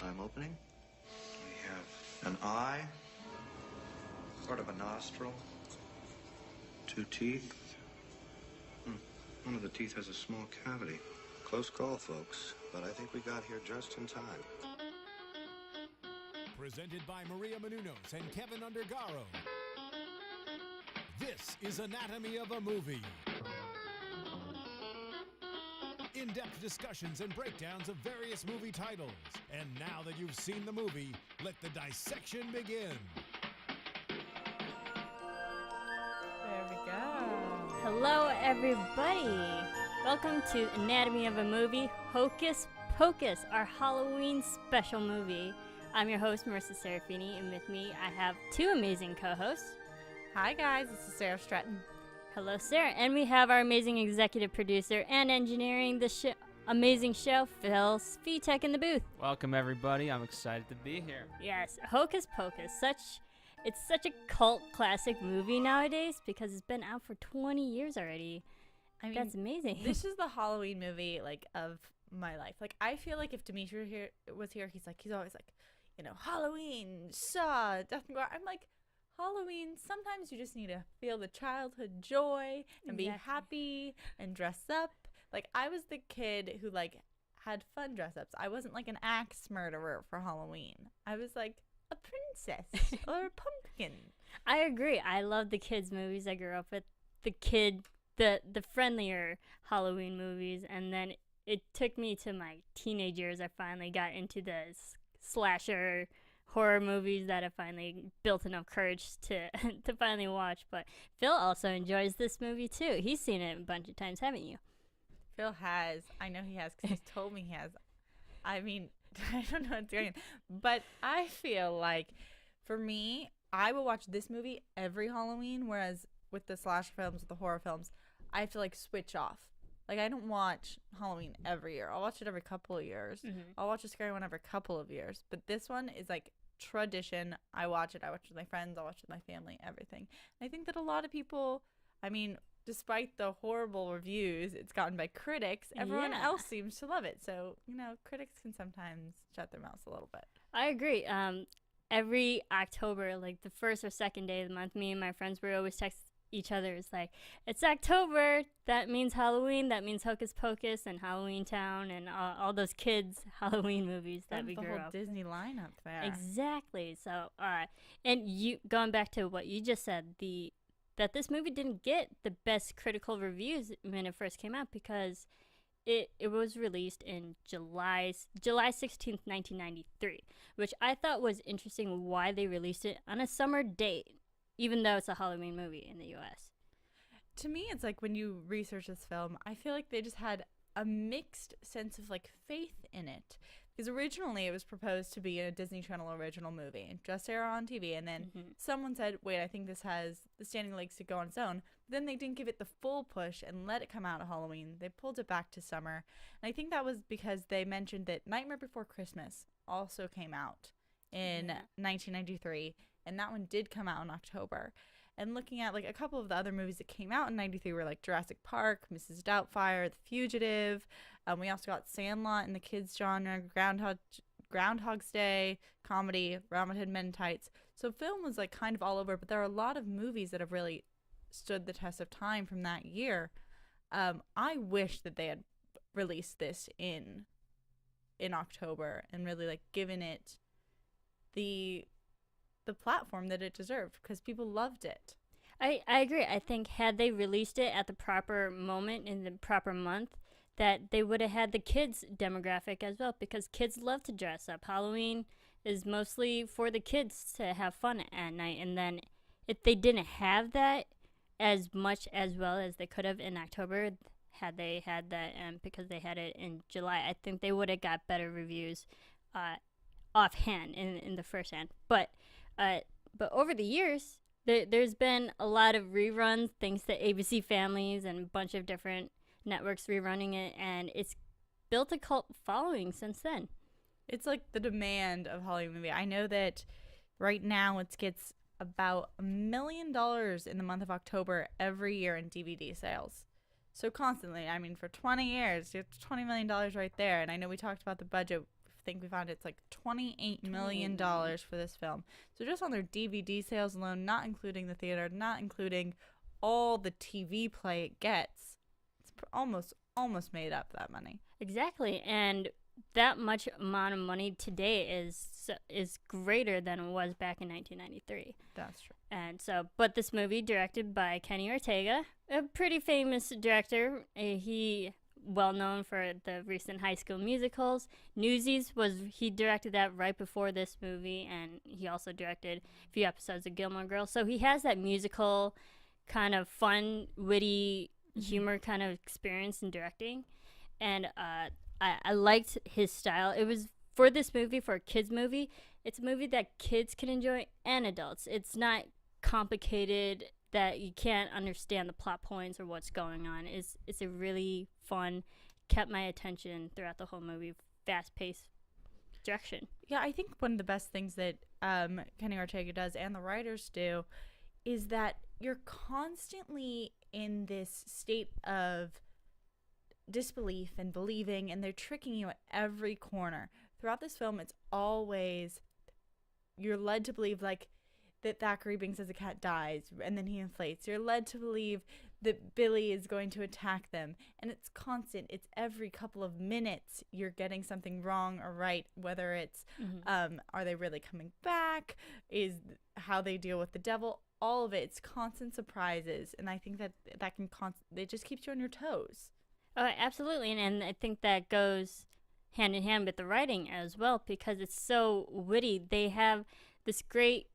time opening. We have an eye, part of a nostril, 2 teeth. One of the teeth has a small cavity. Close call, folks, but I think we got here just in time. Presented by Maria Menounos and Kevin Undergaro. This is Anatomy of a Movie. In-depth discussions and breakdowns of various movie titles. And now that you've seen the movie, let the dissection begin. There we go. Hello, everybody. Welcome to Anatomy of a Movie, Hocus Pocus, our Halloween special movie. I'm your host, Marissa Serafini, and with me, I have two amazing co-hosts. Hi, guys. This is Sarah Stratton. Hello, Sarah. And we have our amazing executive producer and engineering the amazing show, Phil Svitek, in the booth. Welcome, everybody. I'm excited to be here. Yes, Hocus Pocus. It's such a cult classic movie nowadays because it's been out for 20 years already. I mean, that's amazing. This is the Halloween movie, of my life. I feel like if Dimitri was here, he's always like, Halloween, Saw, Death and Gore. I'm like, Halloween, sometimes you just need to feel the childhood joy and be happy and dress up. I was the kid who, had fun dress-ups. I wasn't, an axe murderer for Halloween. I was, a princess or a pumpkin. I agree. I love the kids' movies. I grew up with the friendlier Halloween movies, and then it took me to my teenage years. I finally got into the slasher horror movies that I finally built enough courage to finally watch. But Phil also enjoys this movie too. He's seen it a bunch of times, haven't you? Phil has. I know he has because he's told me he has. I mean, I don't know what's going on. But I feel like, for me, I will watch this movie every Halloween, whereas with the slasher films, with the horror films, I have to, switch off. I don't watch Halloween every year. I'll watch it every couple of years. Mm-hmm. I'll watch a scary one every couple of years. But this one is, tradition. I watch it. I watch it with my friends. I watch it with my family, everything. And I think that a lot of people, despite the horrible reviews it's gotten by critics, everyone else seems to love it. So, critics can sometimes shut their mouths a little bit. I agree. Every October, the first or second day of the month, me and my friends would always text each other. It's it's October. That means Halloween. That means Hocus Pocus and Halloween Town and all those kids' Halloween movies that we grew up. The whole Disney lineup there. Exactly. So, and you going back to what you just said, that this movie didn't get the best critical reviews when it first came out because it was released in July 16th, 1993, which I thought was interesting why they released it on a summer date, even though it's a Halloween movie in the U.S. To me, it's when you research this film, I feel like they just had a mixed sense of faith in it. Because originally it was proposed to be a Disney Channel original movie and just air on TV. And then someone said, wait, I think this has the standing legs to go on its own. But then they didn't give it the full push and let it come out at Halloween. They pulled it back to summer. And I think that was because they mentioned that Nightmare Before Christmas also came out in 1993. And that one did come out in October. And looking at a couple of the other movies that came out in 93 were Jurassic Park, Mrs. Doubtfire, The Fugitive. We also got Sandlot in the kids genre, Groundhog's Day, comedy, Robin Hood Men in Tights. So film was kind of all over, but there are a lot of movies that have really stood the test of time from that year. I wish that they had released this in October and really given it the platform that it deserved because people loved it. I agree. I think had they released it at the proper moment in the proper month, that they would have had the kids demographic as well because kids love to dress up. Halloween is mostly for the kids to have fun at night, and then if they didn't have that as much as well as they could have in October, had they had that, and because they had it in July, I think they would have got better reviews offhand in the first hand. But over the years, there's been a lot of reruns, thanks to ABC Families and a bunch of different networks rerunning it, and it's built a cult following since then. It's the demand of Halloween movie. I know that right now it gets about $1 million in the month of October every year in DVD sales. So constantly, for 20 years, it's $20 million right there. And I know we talked about the budget think we found it's like $28 million for this film. So just on their DVD sales alone, not including the theater, not including all the TV play it gets, it's almost made up that money. Exactly, and that much amount of money today is greater than it was back in 1993. That's true. And so, but this movie directed by Kenny Ortega, a pretty famous director. He well known for the recent High School Musicals. Newsies he directed that right before this movie, and he also directed a few episodes of Gilmore Girls. So he has that musical kind of fun, witty humor kind of experience in directing, and I liked his style. It was for this movie, for a kids movie. It's a movie that kids can enjoy and adults. It's not complicated that you can't understand the plot points or what's going on. It's a really fun, kept my attention throughout the whole movie, fast-paced direction. Yeah, I think one of the best things that Kenny Ortega does and the writers do is that you're constantly in this state of disbelief and believing, and they're tricking you at every corner. Throughout this film, it's always you're led to believe like that Thackeray Binks as a cat dies and then he inflates. You're led to believe that Billy is going to attack them, and it's constant. It's every couple of minutes you're getting something wrong or right, whether it's are they really coming back, is how they deal with the devil, all of it. It's constant surprises, and I think that can it just keeps you on your toes. Oh, absolutely, and I think that goes hand in hand with the writing as well, because it's so witty. They have this great,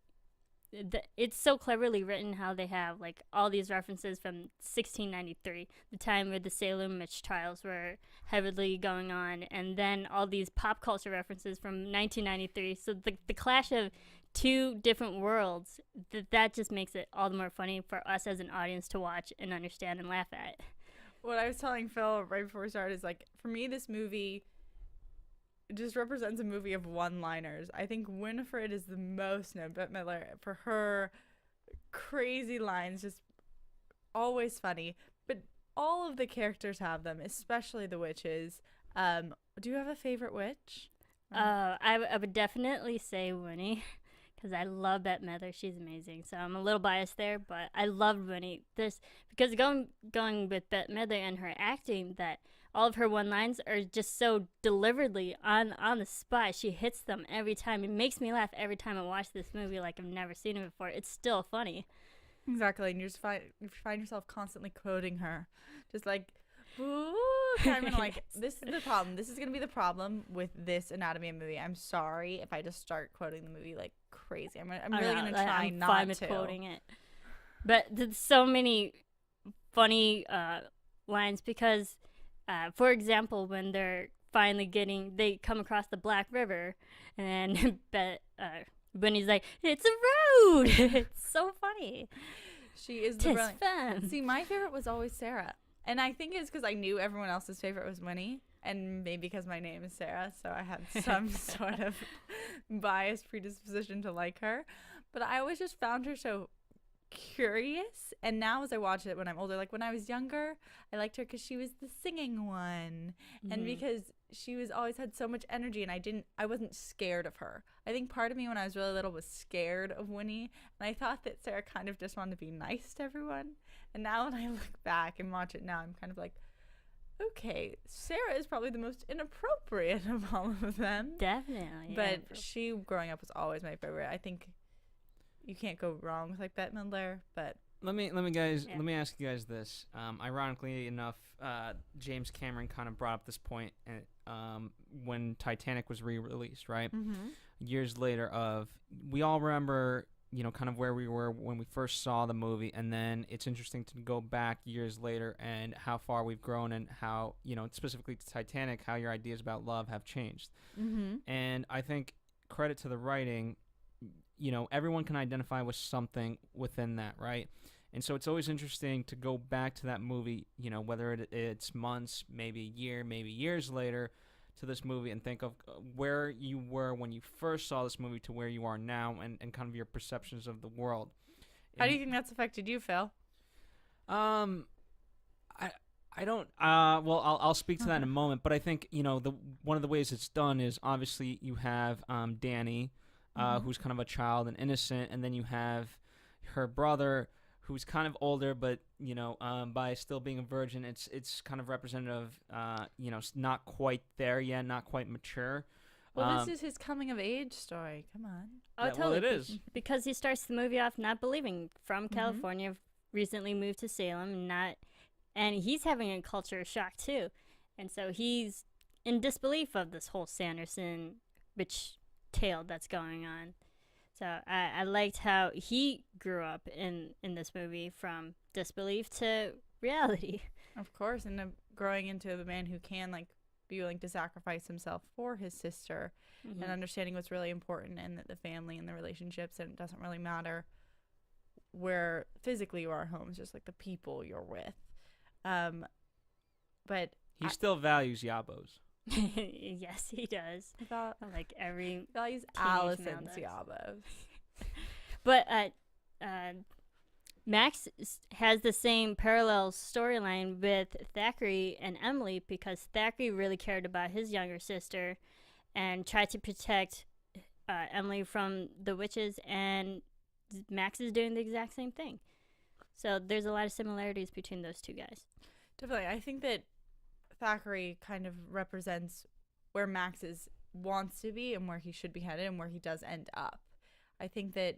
it's so cleverly written how they have like all these references from 1693, the time where the Salem witch trials were heavily going on, and then all these pop culture references from 1993. So the clash of two different worlds, that just makes it all the more funny for us as an audience to watch and understand and laugh at. What I was telling Phil right before we started is, like, for me, this movie just represents a movie of one-liners. I think Winifred is the most known, Bette Midler, for her crazy lines, just always funny. But all of the characters have them, especially the witches. Do you have a favorite witch? I would definitely say Winnie, because I love Bette Midler. She's amazing. So I'm a little biased there, but I love Winnie. Because going with Bette Midler and her acting, that all of her one-lines are just so deliberately on the spot. She hits them every time. It makes me laugh every time I watch this movie like I've never seen it before. It's still funny. Exactly, and you find yourself constantly quoting her. Just like, ooh, kind of like, this is the problem. This is going to be the problem with this Anatomy of movie. I'm sorry if I just start quoting the movie like crazy. I'm really going to try I'm not fine to. with quoting it. But there's so many funny lines because, for example, when they're finally they come across the Black River, and Winnie's like, it's a road. It's so funny. She is the brilliant. See, my favorite was always Sarah. And I think it's because I knew everyone else's favorite was Winnie, and maybe because my name is Sarah, so I had some sort of biased predisposition to like her. But I always just found her so curious, and now as I watch it when I'm older, like when I was younger, I liked her because she was the singing one, and because she was always had so much energy, and I wasn't scared of her. I think part of me when I was really little was scared of Winnie, and I thought that Sarah kind of just wanted to be nice to everyone. And now when I look back and watch it now, I'm kind of like, okay, Sarah is probably the most inappropriate of all of them. Definitely. But she, growing up, was always my favorite. I think you can't go wrong with like Bette Midler. But let me ask you guys this. Ironically enough, James Cameron kind of brought up this point when Titanic was re-released, right? Years later, we all remember, you know, kind of where we were when we first saw the movie, and then it's interesting to go back years later and how far we've grown, and how, you know, specifically to Titanic, how your ideas about love have changed. And I think credit to the writing, you know, everyone can identify with something within that, right? And so it's always interesting to go back to that movie, you know, whether it's months, maybe a year, maybe years later, to this movie, and think of where you were when you first saw this movie to where you are now, and kind of your perceptions of the world. How do you think that's affected you, Phil? I I don't. Well, I'll speak to that in a moment. But I think the one of the ways it's done is obviously you have Danny, who's kind of a child and innocent, and then you have her brother, who's kind of older, but by still being a virgin, it's kind of representative. Not quite there yet, not quite mature. Well, this is his coming of age story. Come on. Oh, Yeah, totally. well, it is. Because he starts the movie off not believing, from California, recently moved to Salem, and he's having a culture shock too. And so he's in disbelief of this whole Sanderson bitch tale that's going on. So I liked how he grew up in this movie from disbelief to reality. Of course, and growing into the man who can be willing to sacrifice himself for his sister, and understanding what's really important and the family and the relationships, and it doesn't really matter where physically you are home. It's just the people you're with. But he still values Yabos. Yes, he does. Like every values teenage male Allison's does. Yabos. But Max has the same parallel storyline with Thackeray and Emily, because Thackeray really cared about his younger sister and tried to protect Emily from the witches, and Max is doing the exact same thing. So there's a lot of similarities between those two guys. Definitely. I think that Thackeray kind of represents where Max wants to be and where he should be headed and where he does end up. I think that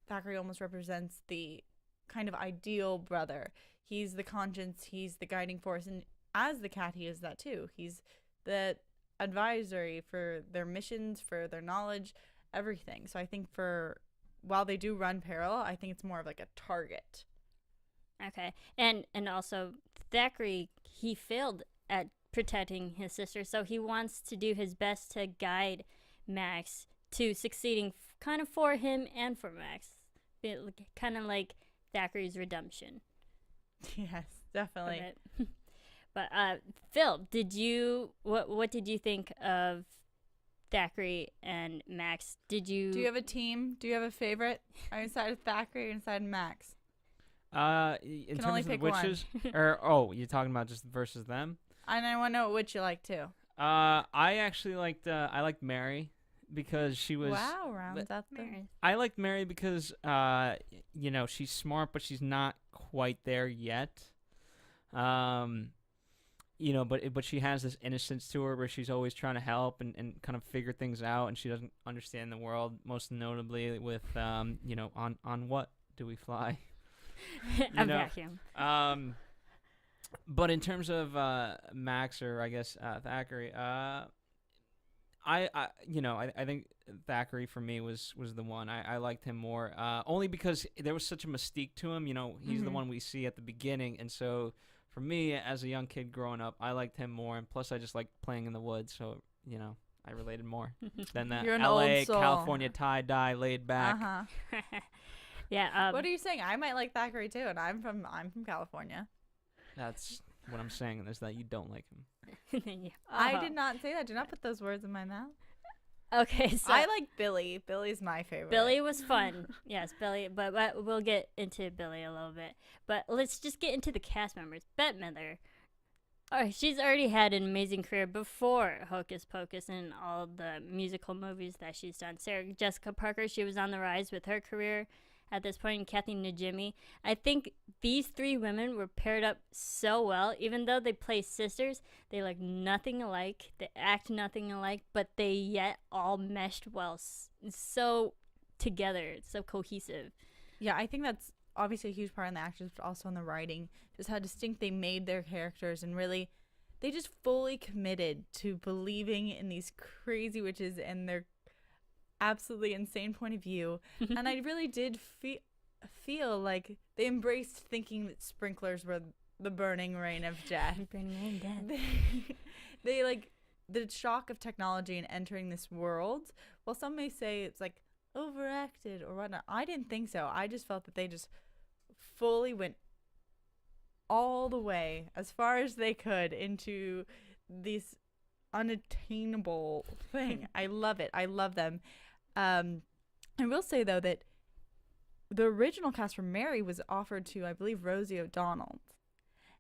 Thackeray almost represents the kind of ideal brother. He's the conscience, he's the guiding force, and as the cat, he is that too. He's the advisory for their missions, for their knowledge, everything. So I think while they do run parallel, I think it's more of a target. Okay. And also Thackeray, he failed at protecting his sister, so he wants to do his best to guide Max to succeeding kind of for him and for Max. Kind of like Thackeray's redemption. Yes, definitely. But Phil, what did you think of Thackeray and Max? Do you have a team? Do you have a favorite? Are you inside of Thackeray or inside of Max? In terms of the witches, you're talking about just versus them? And I want to know what you like too. I actually liked Mary, because she was. Wow, rounds out there. I liked Mary because she's smart, but she's not quite there yet. But she has this innocence to her where she's always trying to help and kind of figure things out, and she doesn't understand the world. Most notably with on what do we fly? A vacuum. But in terms of Max, or I guess Thackeray, I think Thackeray for me was the one. I liked him more, only because there was such a mystique to him. He's the one we see at the beginning, and so for me as a young kid growing up, I liked him more. And plus, I just liked playing in the woods, so I related more than that LA California tie dye laid back. Yeah. What are you saying? I might like Thackeray too, and I'm from California. That's what I'm saying, is that you don't like him. I did not say that. Do not put those words in my mouth. Okay, so I like Billy. Billy's my favorite. Billy was fun. Yes, Billy, but we'll get into Billy a little bit. But let's just get into the cast members. Bette Midler. She's already had an amazing career before Hocus Pocus and all the musical movies that she's done. Sarah Jessica Parker, she was on the rise with her career at this point, and Kathy Najimy. I think these three women were paired up so well. Even though they play sisters, they look nothing alike, they act nothing alike, but they yet all meshed well, so together, so cohesive. Yeah, I think that's obviously a huge part in the actors, but also in the writing. Just how distinct they made their characters, and really, they just fully committed to believing in these crazy witches and their absolutely insane point of view. And I really did feel like they embraced thinking that sprinklers were the burning rain of death. Burning rain of death. They like the shock of technology and entering this world. Well, some may say it's overacted or whatnot. I didn't think so. I just felt that they just fully went all the way, as far as they could, into this unattainable thing. I love it. I love them. I will say, though, that the original cast for Mary was offered to, I believe, Rosie O'Donnell.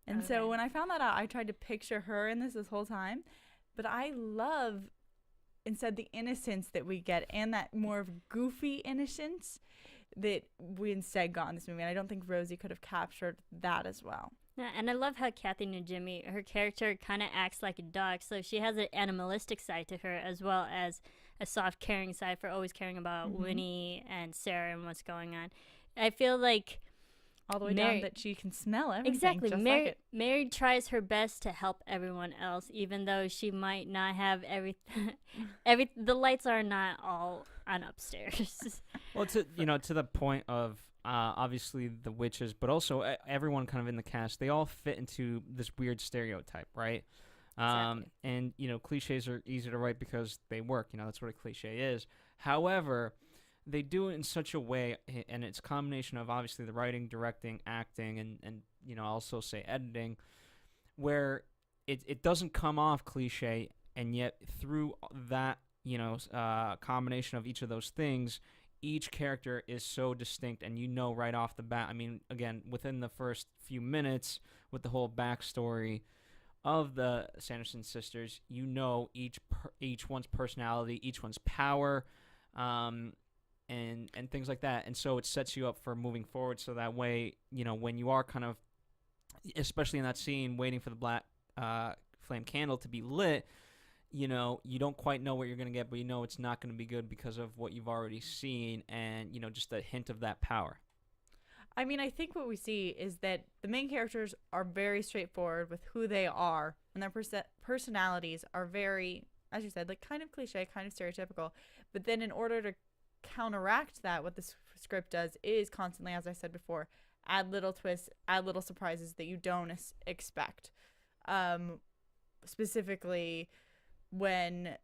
And so when I found that out, I tried to picture her in this whole time. But I love, instead, the innocence that we get and that more of goofy innocence that we instead got in this movie. And I don't think Rosie could have captured that as well. Yeah, and I love how Kathy Najimy, her character kind of acts like a dog. So she has an animalistic side to her as well as a soft, caring side for always caring about Winnie and Sarah and what's going on. I feel like all the way down that she can smell everything. Exactly. Just Mary, like it. Mary tries her best to help everyone else, even though she might not have everything. The lights are not all on upstairs. Well, to the point of obviously the witches, but also everyone kind of in the cast, they all fit into this weird stereotype, right? Exactly. And cliches are easy to write because they work. That's what a cliche is. However, they do it in such a way, and it's a combination of obviously the writing, directing, acting, and also say editing, where it doesn't come off cliche, and yet through that combination of each of those things, each character is so distinct, and right off the bat. I mean, again, within the first few minutes with the whole backstory of the Sanderson sisters, each one's personality, each one's power, and things like that. And so it sets you up for moving forward, so that way, when you are kind of, especially in that scene, waiting for the black flame candle to be lit, you don't quite know what you're going to get, but it's not going to be good because of what you've already seen and, just a hint of that power. I mean, I think what we see is that the main characters are very straightforward with who they are, and their personalities are very, as you said, like kind of cliche, kind of stereotypical. But then in order to counteract that, what the script does is constantly, as I said before, add little twists, add little surprises that you don't expect. Specifically when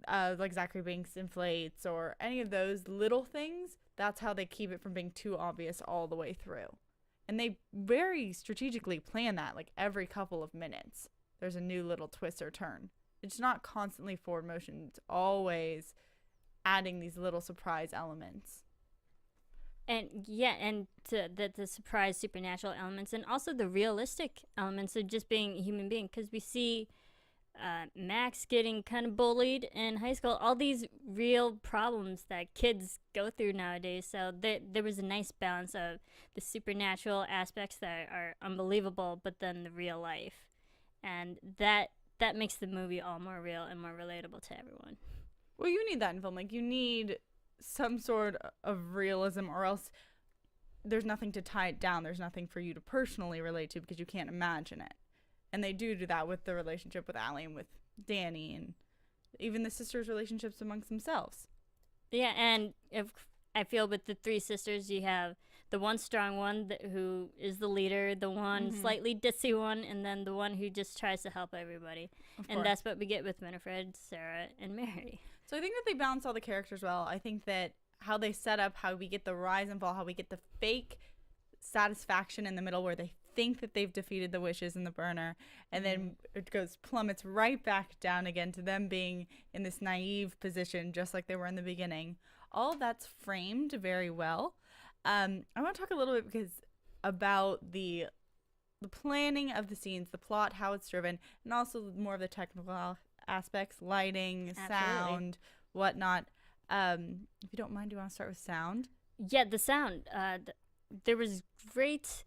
like Zachary Banks inflates or any of those little things, that's how they keep it from being too obvious all the way through. And they very strategically plan that, like every couple of minutes there's a new little twist or turn. It's not constantly forward motion, it's always adding these little surprise elements. And the surprise supernatural elements, and also the realistic elements of just being a human being, because we see Max getting kind of bullied in high school, all these real problems that kids go through nowadays. So there was a nice balance of the supernatural aspects that are unbelievable, but then the real life, and that makes the movie all more real and more relatable to everyone. Well, you need that in film. Like, you need some sort of realism, or else there's nothing to tie it down. There's nothing for you to personally relate to because you can't imagine it. And they do that with the relationship with Allie and with Danny, and even the sisters' relationships amongst themselves. Yeah, and I feel with the three sisters, you have the one strong one who is the leader, the one slightly ditzy one, and then the one who just tries to help everybody. And that's what we get with Winifred, Sarah, and Mary. So I think that they balance all the characters well. I think that how they set up, how we get the rise and fall, how we get the fake satisfaction in the middle where they think that they've defeated the witches in the burner, and then it plummets right back down again to them being in this naive position just like they were in the beginning. All of that's framed very well. I want to talk a little bit about the planning of the scenes, the plot, how it's driven, and also more of the technical aspects, lighting, sound, whatnot. If you don't mind, do you want to start with sound? Yeah, the sound. There was great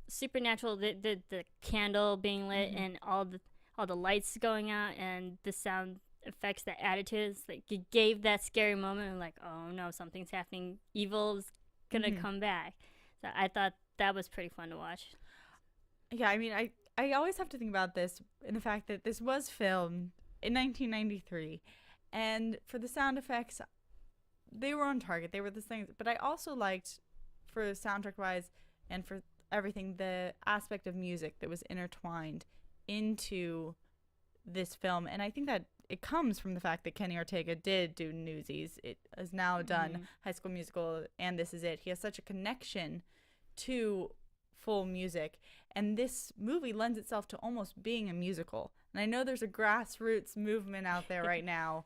supernatural, the candle being lit and all the lights going out, and the sound effects, the attitudes, like it gave that scary moment of like, oh no, something's happening, evil's gonna come back. So I thought that was pretty fun to watch. Yeah, I mean, I always have to think about this in the fact that this was filmed in 1993, and for the sound effects, they were on target. They were the things, but I also liked, for soundtrack wise and for everything, the aspect of music that was intertwined into this film. And I think that it comes from the fact that Kenny Ortega did do Newsies. It has now done High School Musical and This Is It. He has such a connection to full music, and this movie lends itself to almost being a musical. And I know there's a grassroots movement out there right now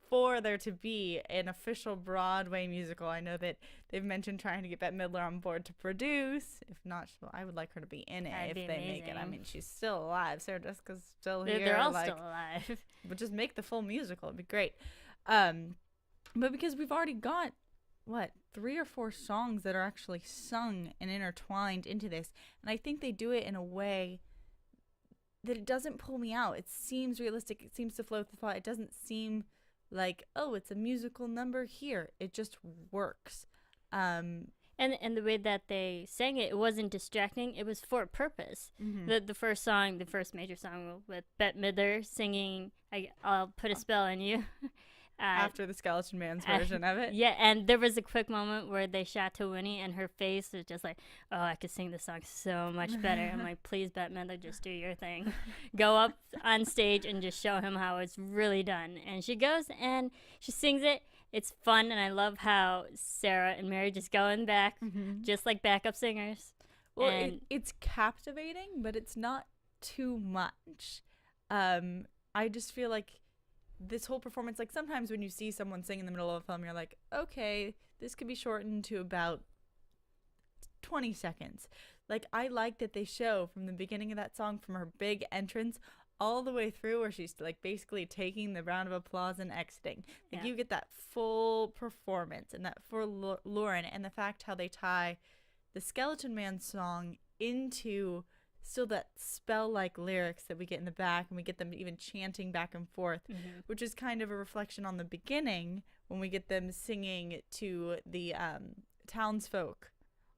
for there to be an official Broadway musical. I know that they've mentioned trying to get Bette Midler on board to produce. If not, I would like her to be in it. That'd if be they amazing. make it. I mean, she's still alive. Sarah Jessica's still here. They're all still alive. But just make the full musical. It'd be great. But because we've already got, 3 or 4 songs that are actually sung and intertwined into this. And I think they do it in a way that it doesn't pull me out. It seems realistic. It seems to flow with the plot. It doesn't seem like, oh, it's a musical number here. It just works. And the way that they sang it, it wasn't distracting. It was for a purpose. The first song, the first major song with Bette Midler singing, I'll Put a Spell on You. After the Skeleton Man's version of it. Yeah, and there was a quick moment where they shot to Winnie, and her face was just like, oh, I could sing this song so much better. I'm like, please, Bette Midler, just do your thing. Go up on stage and just show him how it's really done. And she goes and she sings it. It's fun, and I love how Sarah and Mary just go in back, just like backup singers. Well, it's captivating, but it's not too much. I just feel like this whole performance, like sometimes when you see someone sing in the middle of a film, you're like, okay, this could be shortened to about 20 seconds. Like, I like that they show from the beginning of that song, from her big entrance all the way through where she's like basically taking the round of applause and exiting. Like, you get that full performance and that full Lauren, and the fact how they tie the Skeleton Man song into still that spell-like lyrics that we get in the back, and we get them even chanting back and forth, which is kind of a reflection on the beginning when we get them singing to the townsfolk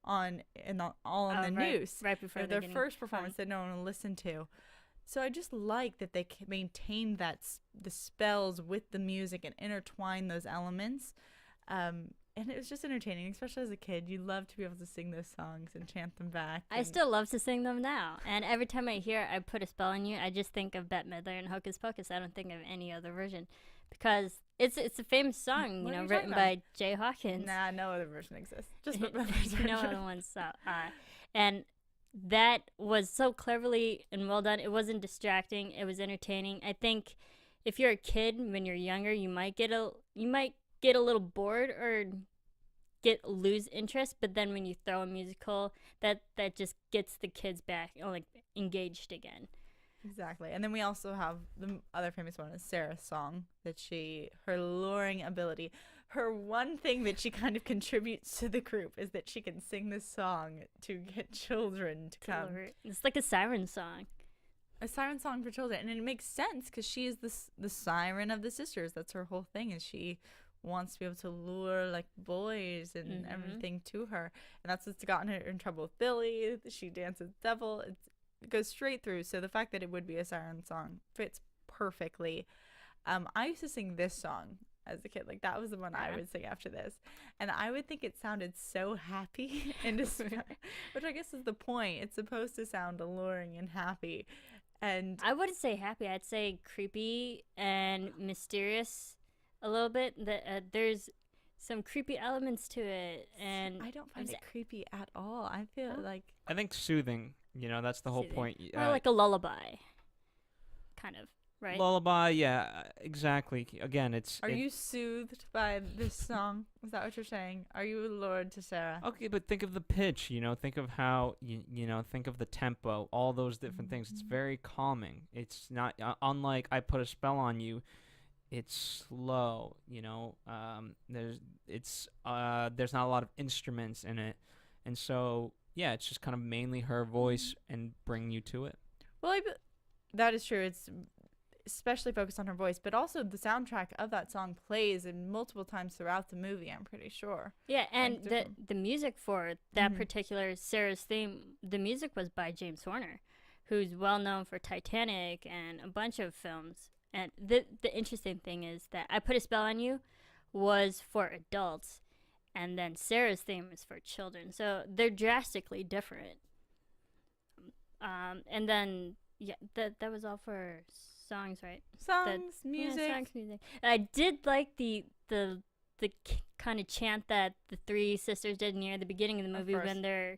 all in the news right before their first performance that no one will listen to. So I just like that they maintain the spells with the music and intertwine those elements. And it was just entertaining, especially as a kid. You love to be able to sing those songs and chant them back. I still love to sing them now. And every time I hear I Put a Spell on You, I just think of Bette Midler and Hocus Pocus. I don't think of any other version. Because it's a famous song, written by Jay Hawkins. Nah, no other version exists. Just Bette Midler's version. No other ones. And that was so cleverly and well done. It wasn't distracting. It was entertaining. I think if you're a kid, when you're younger, you might get a little bored or lose interest, but then when you throw a musical, that just gets the kids back, like, engaged again. Exactly. And then we also have the other famous one is Sarah's song, her luring ability. Her one thing that she kind of contributes to the group is that she can sing this song to get children to come. It's like a siren song. A siren song for children. And it makes sense because she is the siren of the sisters. That's her whole thing, is she wants to be able to lure like boys and everything to her. And that's what's gotten her in trouble with Billy. She dances devil. It goes straight through. So the fact that it would be a siren song fits perfectly. I used to sing this song as a kid. Like, that was the one I would sing after this. And I would think it sounded so happy and which I guess is the point. It's supposed to sound alluring and happy. And I wouldn't say happy. I'd say creepy and mysterious a little bit. There's some creepy elements to it, and I don't find it creepy at all. I feel like, I think soothing. That's the whole point. Or like a lullaby, kind of, right? Lullaby, yeah, exactly. Again, Are you soothed by this song? Is that what you're saying? Are you allured to Sarah? Okay, but think of the pitch. Think of how think of the tempo, all those different things. It's very calming. It's not unlike I Put a Spell on You. It's slow, there's not a lot of instruments in it. And so, yeah, it's just kind of mainly her voice and bring you to it. Well, that is true. It's especially focused on her voice, but also the soundtrack of that song plays in multiple times throughout the movie, I'm pretty sure. Yeah, and the music for that particular Sarah's theme, the music was by James Horner, who's well known for Titanic and a bunch of films. And the interesting thing is that I Put a Spell on You was for adults, and then Sarah's theme is for children. So they're drastically different. And then, yeah, that was all for songs, right? Music. Yeah, songs, music. I did like the kind of chant that the three sisters did near the beginning of the movie when they're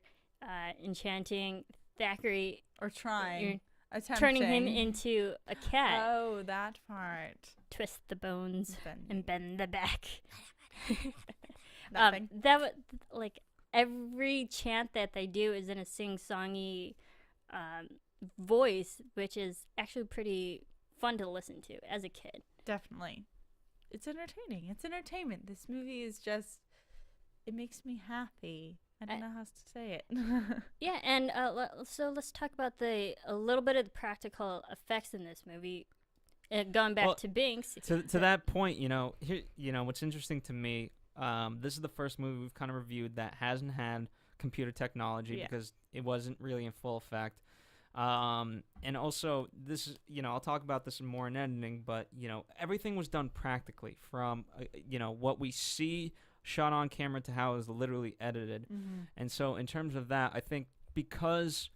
enchanting Thackeray. Or trying. Turning him into a cat. Oh, that part. twist the bones Bend. and bend the back. Nothing. That would, like, every chant that they do is in a sing-songy voice, which is actually pretty fun to listen to as a kid. Definitely. It's entertaining. It's entertainment. This movie is just, it makes me happy. I don't know how to say it. Yeah, and so let's talk about a little bit of the practical effects in this movie. Going back to Binks. To that point, here, what's interesting to me, this is the first movie we've kind of reviewed that hasn't had computer technology because it wasn't really in full effect. And also, this is, I'll talk about this more in editing, but, everything was done practically from, what we see shot on camera to how it was literally edited. Mm-hmm. And so in terms of that, I think because,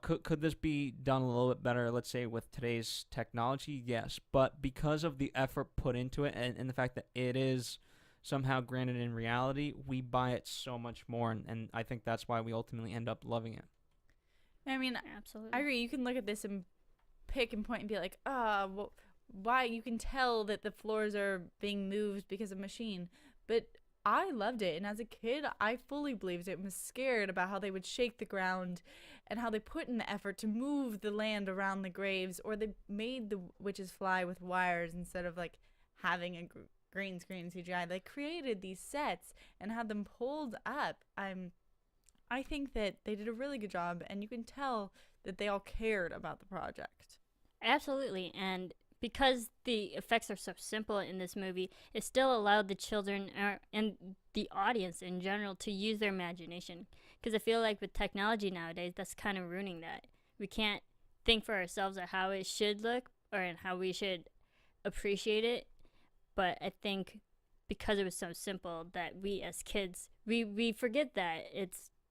could this be done a little bit better, let's say, with today's technology? Yes. But because of the effort put into it and the fact that it is somehow grounded in reality, we buy it so much more. And I think that's why we ultimately end up loving it. I mean, Absolutely. I agree. You can look at this and pick and point and be like, well, why? You can tell that the floors are being moved because of machine. But I loved it. And as a kid, I fully believed it and was scared about how they would shake the ground and how they put in the effort to move the land around the graves, or they made the witches fly with wires instead of like having a green screen CGI. They created these sets and had them pulled up. I think that they did a really good job, and you can tell that they all cared about the project. Absolutely, and because the effects are so simple in this movie, it still allowed the children and the audience in general to use their imagination. Because I feel like with technology nowadays, that's kind of ruining that. We can't think for ourselves of how it should look or how we should appreciate it. But I think because it was so simple that we as kids, we forget that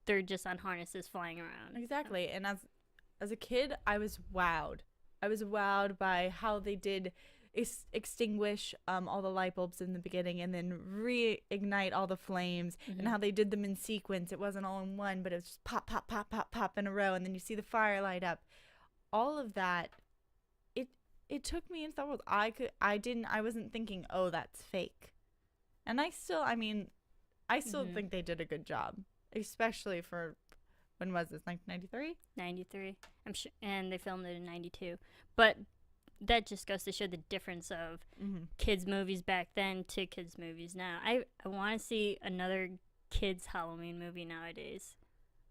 they're just on harnesses flying around. Exactly. And as a kid, I was wowed. I was wowed by how they did extinguish all the light bulbs in the beginning and then reignite all the flames, and how they did them in sequence. It wasn't all in one, but it was just pop, pop, pop, pop, pop in a row, and then you see the fire light up. All of that, it took me into that world. I wasn't thinking, oh, that's fake. And I still think they did a good job, especially for, when was this, 1993? 93. I'm sure, and they filmed it in 92. But that just goes to show the difference of kids' movies back then to kids' movies now. I want to see another kids' Halloween movie nowadays.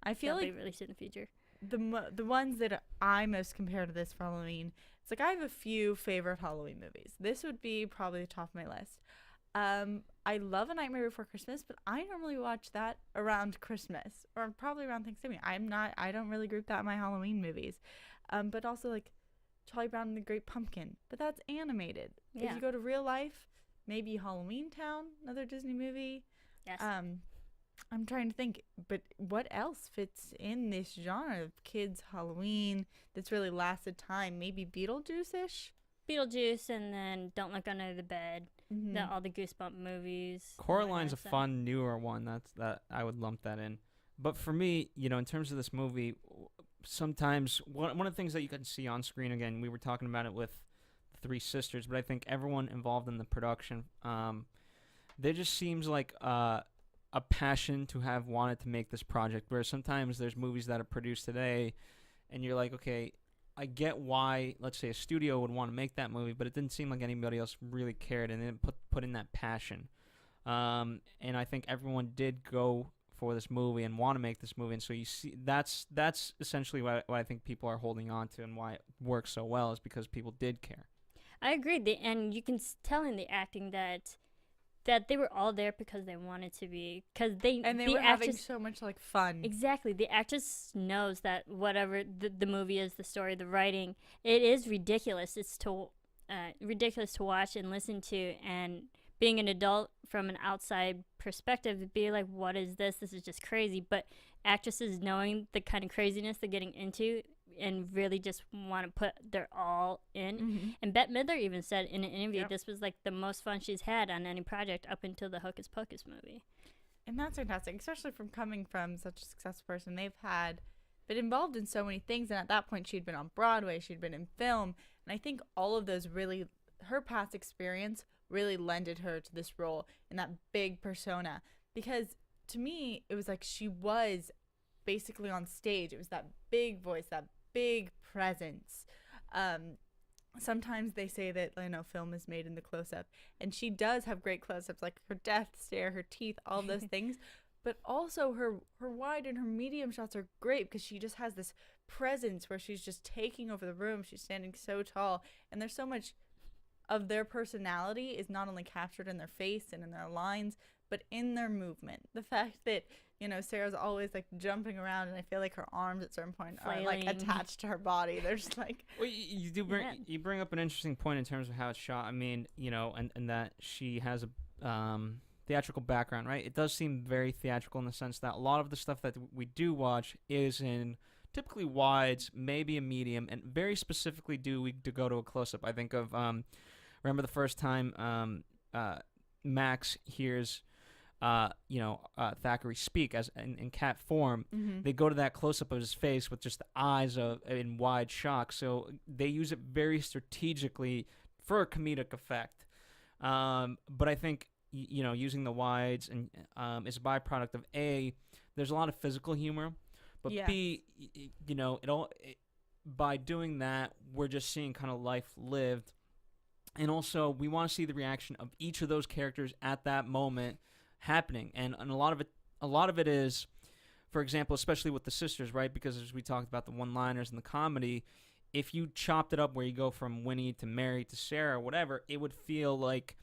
I feel like they release it in the future. The ones that I most compare to this for Halloween, it's like I have a few favorite Halloween movies. This would be probably the top of my list. I love A Nightmare Before Christmas, but I normally watch that around Christmas or probably around Thanksgiving. I don't really group that in my Halloween movies. But also like Charlie Brown and the Great Pumpkin, but that's animated. Yeah. If you go to real life, maybe Halloween Town, another Disney movie. Yes. I'm trying to think, but what else fits in this genre of kids Halloween that's really lasted time? Maybe Beetlejuice-ish? Beetlejuice, and then Don't Look Under the Bed. All the Goosebump movies. Coraline's a fun, newer one. That I would lump that in. But for me, in terms of this movie, sometimes one of the things that you can see on screen, again, we were talking about it with the Three Sisters, but I think everyone involved in the production, there just seems like a passion to have wanted to make this project, where sometimes there's movies that are produced today and you're like, okay, I get why, let's say, a studio would want to make that movie, but it didn't seem like anybody else really cared and didn't put in that passion. And I think everyone did go for this movie and want to make this movie, and so you see that's essentially what I think people are holding on to and why it works so well, is because people did care. I agree, and you can tell in the acting that they were all there because they wanted to be, because they were having so much like fun. Exactly, the actress knows that whatever the movie is, the story, the writing, it is ridiculous. It's ridiculous to watch and listen to, and being an adult from an outside perspective, to be like, what is this? This is just crazy. But actresses knowing the kind of craziness they're getting into and really just want to put their all in. And Bette Midler even said in an interview, this was like the most fun she's had on any project up until the Hocus Pocus movie. And that's fantastic, especially from coming from such a successful person. They've been involved in so many things, and at that point she'd been on Broadway, she'd been in film, and I think all of those really her past experience really lended her to this role in that big persona, because to me it was like she was basically on stage. It was that big voice, that big presence. Sometimes they say that, you know, film is made in the close-up, and she does have great close-ups, like her death stare, her teeth, all those things. But also her wide and her medium shots are great because she just has this presence where she's just taking over the room. She's standing so tall, and there's so much of their personality is not only captured in their face and in their lines, but in their movement. The fact that, you know, Sarah's always like jumping around, and I feel like her arms at certain point are like attached to her body. They're just like. Well, you bring up an interesting point in terms of how it's shot. I mean, you know, and that she has a theatrical background, right? It does seem very theatrical in the sense that a lot of the stuff that we do watch is in typically wides, maybe a medium, and very specifically to go to a close-up. I think of remember the first time Max hears Thackeray speak as in cat form. Mm-hmm. They go to that close-up of his face with just the eyes in wide shock. So they use it very strategically for a comedic effect. But I think using the wides and is a byproduct of A, there's a lot of physical humor, but yes. B, by doing that, we're just seeing kind of life lived, and also we want to see the reaction of each of those characters at that moment happening, and a lot of it is, for example, especially with the sisters, right? Because as we talked about the one-liners and the comedy, if you chopped it up where you go from Winnie to Mary to Sarah, whatever, it would feel like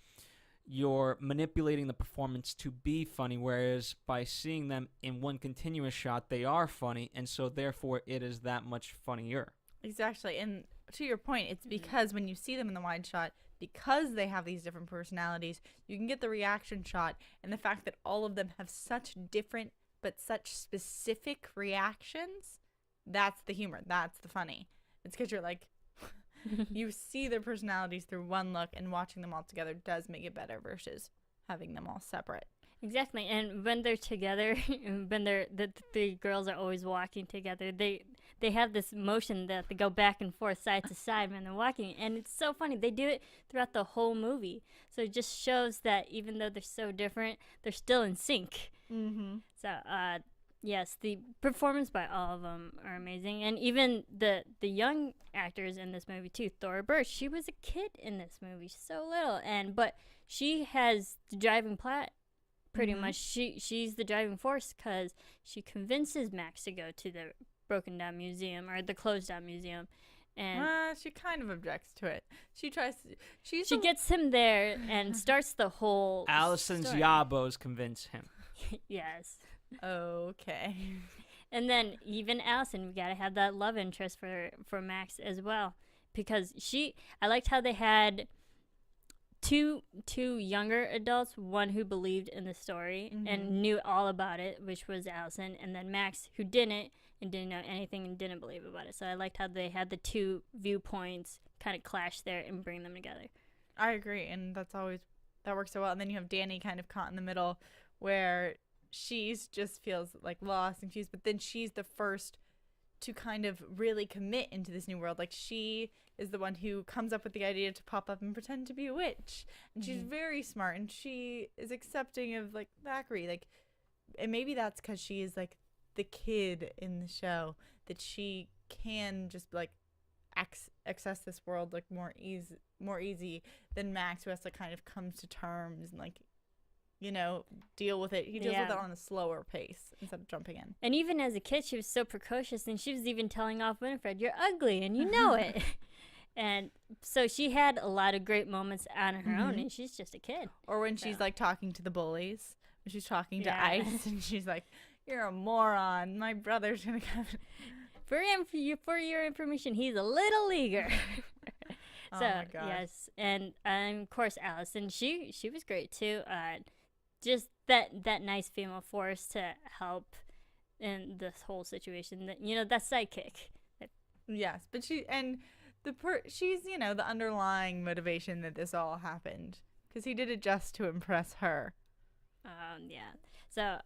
you're manipulating the performance to be funny, whereas by seeing them in one continuous shot, they are funny, and so therefore it is that much funnier. Exactly, and to your point, it's because when you see them in the wide shot, because they have these different personalities, you can get the reaction shot, and the fact that all of them have such different but such specific reactions, that's the humor, that's the funny. It's because you're like, you see their personalities through one look, and watching them all together does make it better versus having them all separate. Exactly, and when they're together, when the three girls are always walking together, they have this motion that they go back and forth, side to side when they're walking, and it's so funny. They do it throughout the whole movie, so it just shows that even though they're so different, they're still in sync. Mm-hmm. So, yes, the performance by all of them are amazing, and even the young actors in this movie too. Thora Birch, she was a kid in this movie, so little, but she has the driving plot. Pretty much, she's the driving force because she convinces Max to go to the broken down museum or the closed down museum, and she kind of objects to it. She gets him there and starts the whole. Allison's story. yabos convince him. Yes. Okay. And then even Allison, we gotta have that love interest for Max as well, because I liked how they had two younger adults, one who believed in the story and knew all about it, which was Allison, and then Max, who didn't know anything and didn't believe about it. So I liked how they had the two viewpoints kind of clash there and bring them together. I agree, and that works so well. And then you have Danny kind of caught in the middle, where she's just feels like lost and confused, but then she's the first to kind of really commit into this new world. Like, she is the one who comes up with the idea to pop up and pretend to be a witch, and she's very smart, and she is accepting of like Thackeray, like, and maybe that's because she is like the kid in the show, that she can just like access this world like more easy than Max, who has to kind of come to terms and like, deal with it. He deals with it on a slower pace instead of jumping in. And even as a kid, she was so precocious, and she was even telling off Winifred, "You're ugly, and you know it." And so she had a lot of great moments on her own, and she's just a kid. Or when she's like talking to the bullies, when she's talking to Ice, and she's like, "You're a moron. My brother's gonna come." For your information, he's a little eager. Oh my gosh. Yes, and of course Allison, she was great too. Just that nice female force to help in this whole situation. That that sidekick. Yes, but she's the underlying motivation that this all happened, because he did it just to impress her. Yeah. So,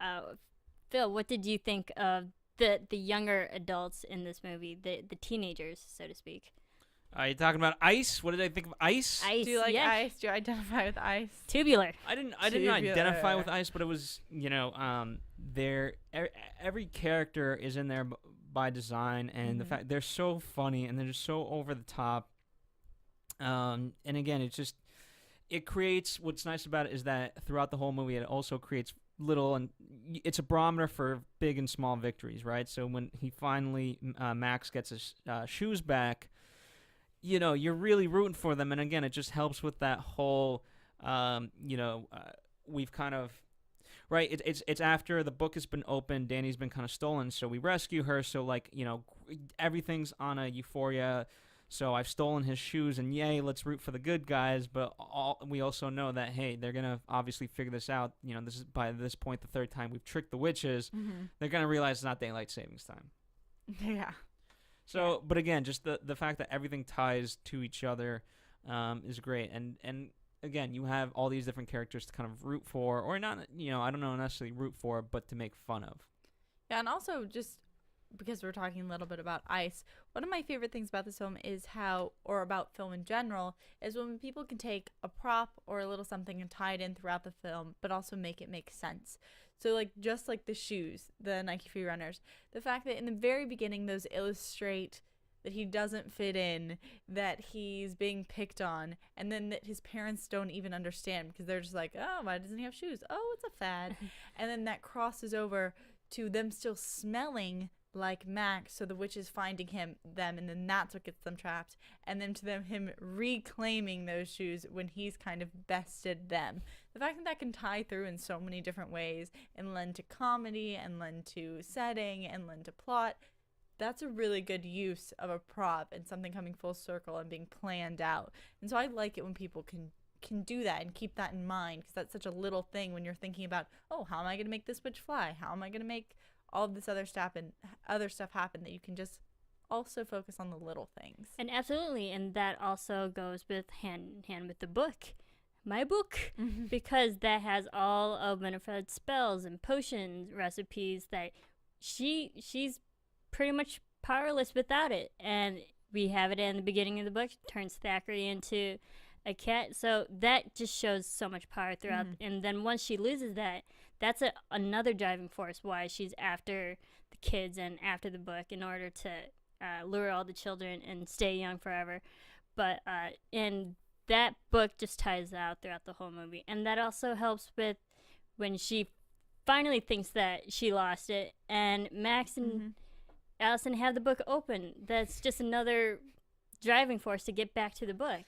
Phil, what did you think of the younger adults in this movie, the teenagers, so to speak? Are you talking about ice? What did I think of ice? Ice. Do you like yeah. ice? Do you identify with ice? Tubular. I didn't identify with ice, but it was, every character is in there by design, and the fact they're so funny and they're just so over the top. And again, it creates, what's nice about it is that throughout the whole movie, it also creates it's a barometer for big and small victories, right? So when he finally, Max gets his shoes back, you're really rooting for them. And again, it just helps with that whole, we've kind of, right, it's after the book has been opened, Danny's been kind of stolen, so we rescue her, so like, everything's on a euphoria. So I've stolen his shoes, and yay, let's root for the good guys. But we also know that, hey, they're going to obviously figure this out. This is by this point the third time we've tricked the witches. They're going to realize it's not daylight savings time. Yeah. So, but again, just the fact that everything ties to each other is great. And again, you have all these different characters to kind of root for, or not, I don't know necessarily root for, but to make fun of. Yeah, and also just because we're talking a little bit about ice, one of my favorite things about this film is or about film in general, is when people can take a prop or a little something and tie it in throughout the film, but also make it make sense. So, like, just like the shoes, the Nike Free Runners, the fact that in the very beginning, those illustrate that he doesn't fit in, that he's being picked on, and then that his parents don't even understand because they're just like, oh, why doesn't he have shoes? Oh, it's a fad. And then that crosses over to them still smelling like Max, so the witch is finding them, and then that's what gets them trapped, and then to him reclaiming those shoes when he's kind of bested them. The fact that can tie through in so many different ways and lend to comedy and lend to setting and lend to plot, that's a really good use of a prop and something coming full circle and being planned out. And so I like it when people can do that and keep that in mind, because that's such a little thing when you're thinking about, oh, how am I going to make this witch fly? How am I going to make all of this other stuff happen, that you can just also focus on the little things. And absolutely, and that also goes hand in hand with the book, my book, because that has all of Winifred's spells and potions recipes that she's pretty much powerless without it. And we have it in the beginning of the book, turns Thackeray into a cat, so that just shows so much power throughout. And then once she loses that, that's another driving force why she's after the kids and after the book, in order to lure all the children and stay young forever. But and that book just ties out throughout the whole movie, and that also helps with when she finally thinks that she lost it, and Max and Allison have the book open. That's just another driving force to get back to the book.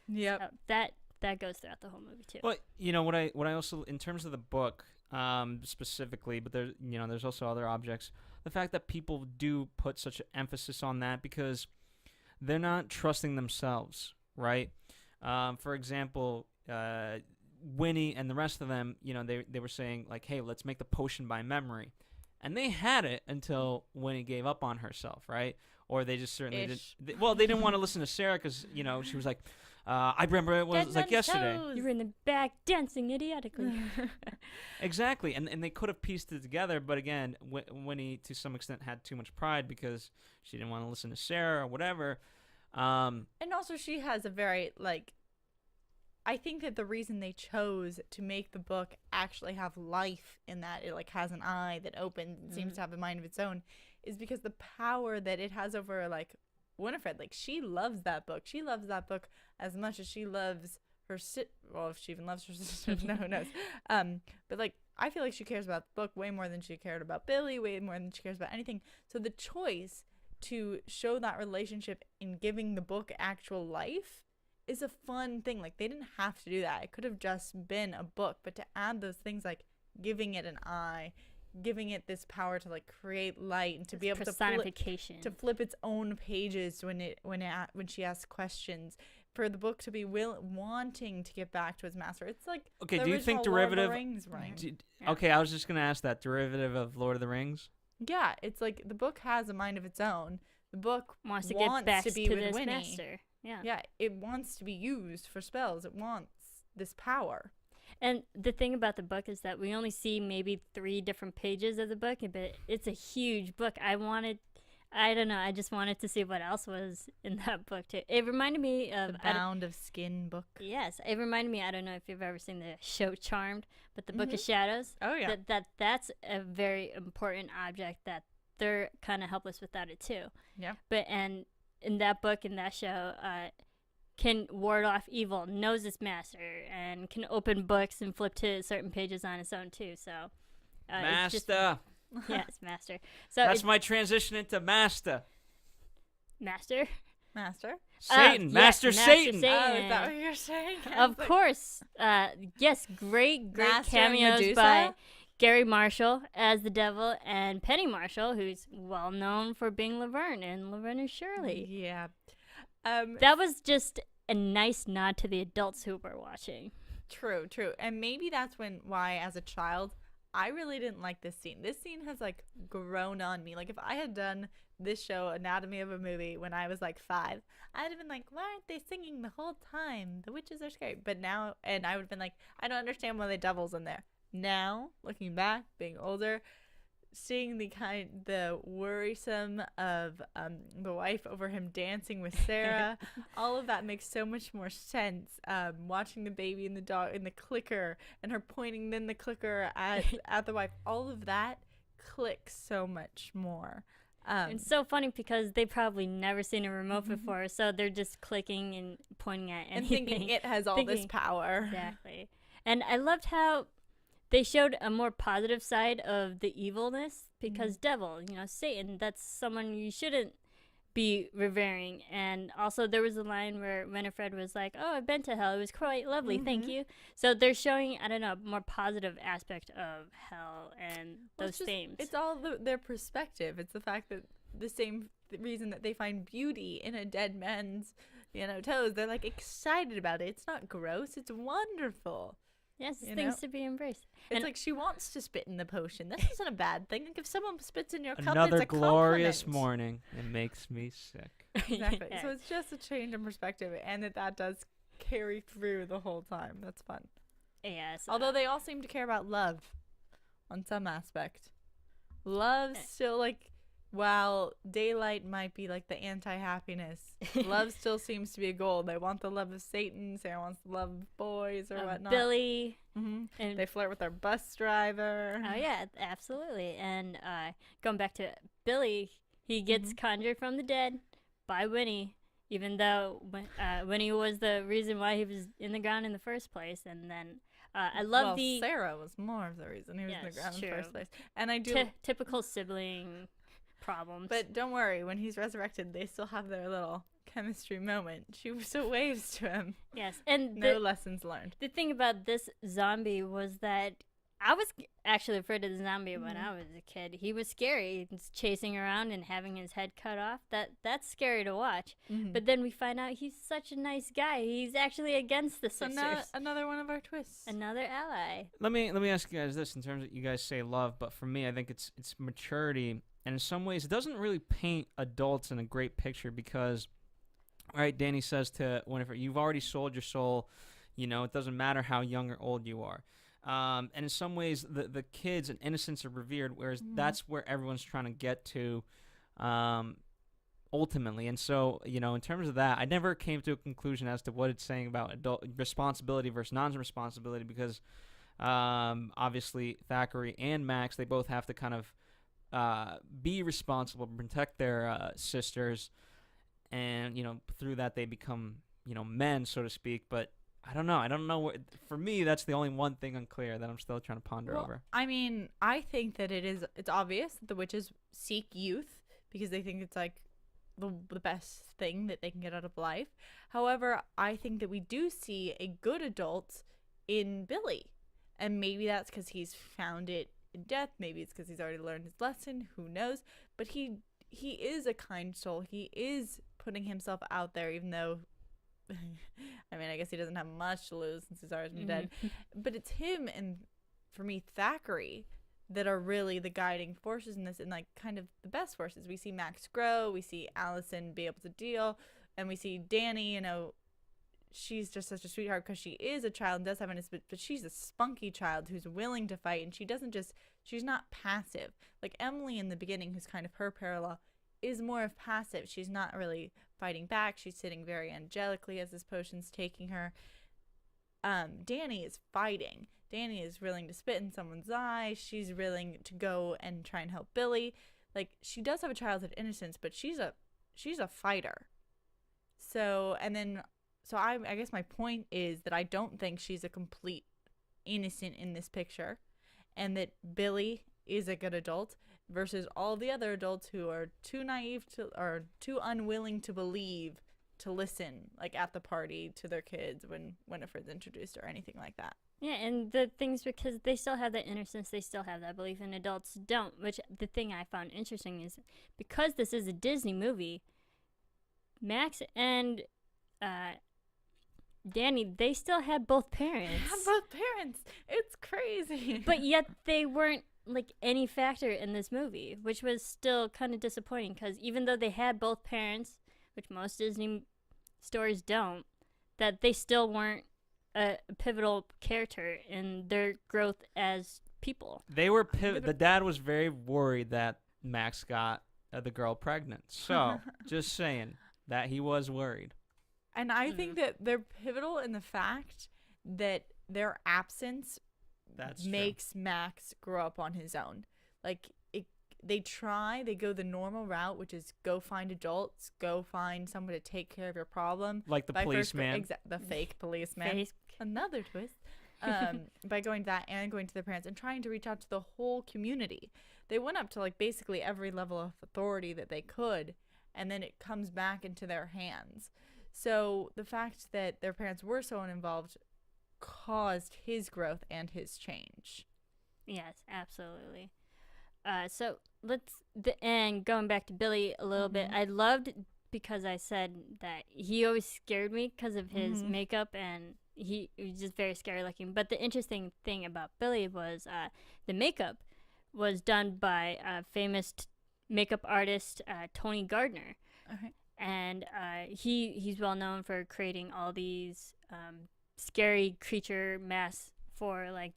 Yep. So that goes throughout the whole movie too. Well, what I also, in terms of the book specifically, but there's also other objects. The fact that people do put such an emphasis on that because they're not trusting themselves, right? For example, Winnie and the rest of them, they were saying like, hey, let's make the potion by memory. And they had it until Winnie gave up on herself, right? Or they just certainly didn't. Well, they didn't want to listen to Sarah because, she was like, I remember it was like yesterday. You were in the back dancing idiotically. Exactly. And they could have pieced it together. But again, Winnie, to some extent, had too much pride because she didn't want to listen to Sarah or whatever. And also she has a very, I think that the reason they chose to make the book actually have life in that it has an eye that opens and seems to have a mind of its own is because the power that it has over Winifred. She loves that book. She loves that book as much as she loves her well, if she even loves her sisters, no, who knows. But I feel like she cares about the book way more than she cared about Billy, way more than she cares about anything. So the choice to show that relationship in giving the book actual life is a fun thing. They didn't have to do that. It could have just been a book, but to add those things giving it an eye, giving it this power to create light and to be able to flip its own pages when she asks questions, for the book to be wanting to get back to its master. It's okay. Do you think derivative? Lord of the Rings, right? Okay, I was just gonna ask that derivative of Lord of the Rings. Yeah, it's the book has a mind of its own. The book wants to get back to be with this Winnie. master. Yeah, it wants to be used for spells. It wants this power. And the thing about the book is that we only see maybe 3 different pages of the book, but it's a huge book. I I don't know. I just wanted to see what else was in that book too. It reminded me of The Bound of Skin book. Yes, it reminded me. I don't know if you've ever seen the show Charmed, but the Book of Shadows. Oh yeah. That's a very important object that they're kind of helpless without it too. Yeah. But and in that book, in that show, can ward off evil, knows its master, and can open books and flip to certain pages on its own too. So, Master. Yes, master. So That's my transition into master. master. Master. Satan. Yes, Master Satan. Oh, is that what you're saying? Of course. Yes, great Master cameos Medusa? by Gary Marshall as the devil and Penny Marshall, who's well known for being Laverne in Laverne and Shirley. Yeah. That was just a nice nod to the adults who were watching. True. And maybe that's why as a child I really didn't like this scene. This scene has like grown on me. Like if I had done this show, Anatomy of a Movie, when I was like 5, I'd have been like, why aren't they singing the whole time? The witches are scary. But now, and I would have been like, I don't understand why the devil's in there. Now, looking back, being older, seeing the worrisome of the wife over him dancing with Sarah, all of that makes so much more sense. Watching the baby and the dog and the clicker and her pointing then the clicker at the wife, all of that clicks so much more. It's so funny because they probably never seen a remote before, so they're just clicking and pointing at anything. And thinking it has all this power. Exactly. And I loved how they showed a more positive side of the evilness because devil, Satan, that's someone you shouldn't be revering. And also there was a line where Winifred was like, oh, I've been to hell. It was quite lovely. Thank you. So they're showing, I don't know, a more positive aspect of hell and those themes. It's all their perspective. It's the fact that the same reason that they find beauty in a dead man's, toes. They're like excited about it. It's not gross. It's wonderful. Yes, things to be embraced. It's like she wants to spit in the potion. This isn't a bad thing. Like if someone spits in your cup, Another it's a glorious compliment. morning. It makes me sick. Exactly. Yeah. So it's just a change in perspective, and that does carry through the whole time. That's fun. Yes. Although they all seem to care about love on some aspect. Love still, like, while daylight might be like the anti-happiness, love still seems to be a goal. They want the love of Satan. Sarah wants the love of boys or whatnot. Billy. And they flirt with their bus driver. Oh, yeah, absolutely. And going back to Billy, he gets conjured from the dead by Winnie, even though Winnie was the reason why he was in the ground in the first place. And then I love Sarah was more of the reason he was in the ground in the first place. And I do... typical sibling problems. But don't worry, when he's resurrected, they still have their little chemistry moment. She still waves to him. Yes, and no lessons learned. The thing about this zombie was that I was actually afraid of the zombie when I was a kid. He was scary. He's chasing around and having his head cut off. That's scary to watch. But then we find out he's such a nice guy. He's actually against the sisters. So another one of our twists. Another ally. Let me ask you guys this in terms of you guys say love, but for me, I think it's maturity. And in some ways, it doesn't really paint adults in a great picture because, all right, Danny says to Winifred, you've already sold your soul. It doesn't matter how young or old you are. And in some ways, the kids and innocence are revered, whereas that's where everyone's trying to get to ultimately. And so, in terms of that, I never came to a conclusion as to what it's saying about adult responsibility versus non-responsibility because obviously Thackeray and Max, they both have to kind of be responsible, protect their sisters, and through that they become men, so to speak. But I don't know. For me, that's the only one thing unclear that I'm still trying to ponder over. I mean, I think that it's obvious that the witches seek youth because they think it's like the best thing that they can get out of life. However, I think that we do see a good adult in Billy, and maybe that's because he's found it in death. Maybe it's because he's already learned his lesson. Who knows? But he is a kind soul. He is putting himself out there, even though I mean, I guess he doesn't have much to lose since he's already been dead. But it's him and, for me, Thackeray that are really the guiding forces in this, and like kind of the best forces. We see Max grow, we see Allison be able to deal, and we see Danny, she's just such a sweetheart because she is a child and does have an but she's a spunky child who's willing to fight, and she's not passive. Like Emily in the beginning, who's kind of her parallel, is more of passive. She's not really fighting back. She's sitting very angelically as this potion's taking her. Danny is fighting. Danny is willing to spit in someone's eye. She's willing to go and try and help Billy. Like, she does have a childhood innocence, but she's a fighter. So I guess my point is that I don't think she's a complete innocent in this picture, and that Billy is a good adult versus all the other adults who are too naive to, or too unwilling to believe, to listen, like at the party to their kids when Winifred's introduced or anything like that. Yeah, and the things, because they still have that innocence, they still have that belief, and adults don't. Which the thing I found interesting is, because this is a Disney movie, Max and Danny, they still had both parents. It's crazy. But yet they weren't like any factor in this movie, which was still kind of disappointing, because even though they had both parents, which most Disney stories don't, that they still weren't a pivotal character in their growth as people. They were the dad was very worried that Max got the girl pregnant. So, just saying that he was worried. And I think that they're pivotal in the fact that their absence makes Max grow up on his own. Like, they go the normal route, which is go find adults, go find someone to take care of your problem. Like the policeman. The fake policeman. Another twist. By going to that and going to their parents and trying to reach out to the whole community. They went up to like basically every level of authority that they could, and then it comes back into their hands. So the fact that their parents were so uninvolved caused his growth and his change. Yes, absolutely. So and going back to Billy a little bit, I loved, because I said that he always scared me because of his makeup, and he was just very scary looking. But the interesting thing about Billy was the makeup was done by famous makeup artist Tony Gardner. Okay. And he's well known for creating all these scary creature masks for like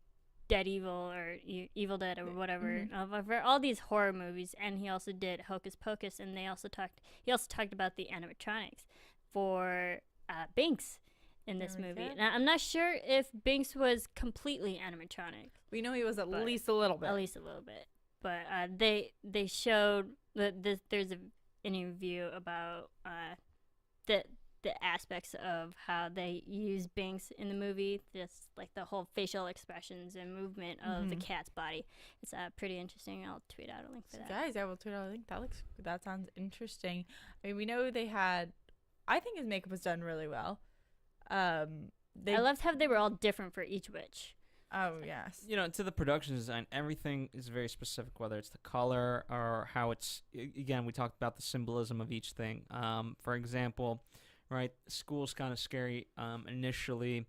Dead Evil or Evil Dead or whatever, for all these horror movies. And he also did Hocus Pocus, and he also talked about the animatronics for Binks in this movie. Now, I'm not sure if Binks was completely animatronic. We know he was at least a little bit. At least a little bit. But they showed there's an interview about the aspects of how they use Binks in the movie, just like the whole facial expressions and movement of the cat's body. It's pretty interesting. I'll tweet out a link for that. Guys, I will tweet out a link. That sounds interesting. I mean, we know I think his makeup was done really well. I loved how they were all different for each witch. Oh, yes. You know, to the production design, everything is very specific, whether it's the color or how it's, again, we talked about the symbolism of each thing. For example, right, school's kind of scary initially,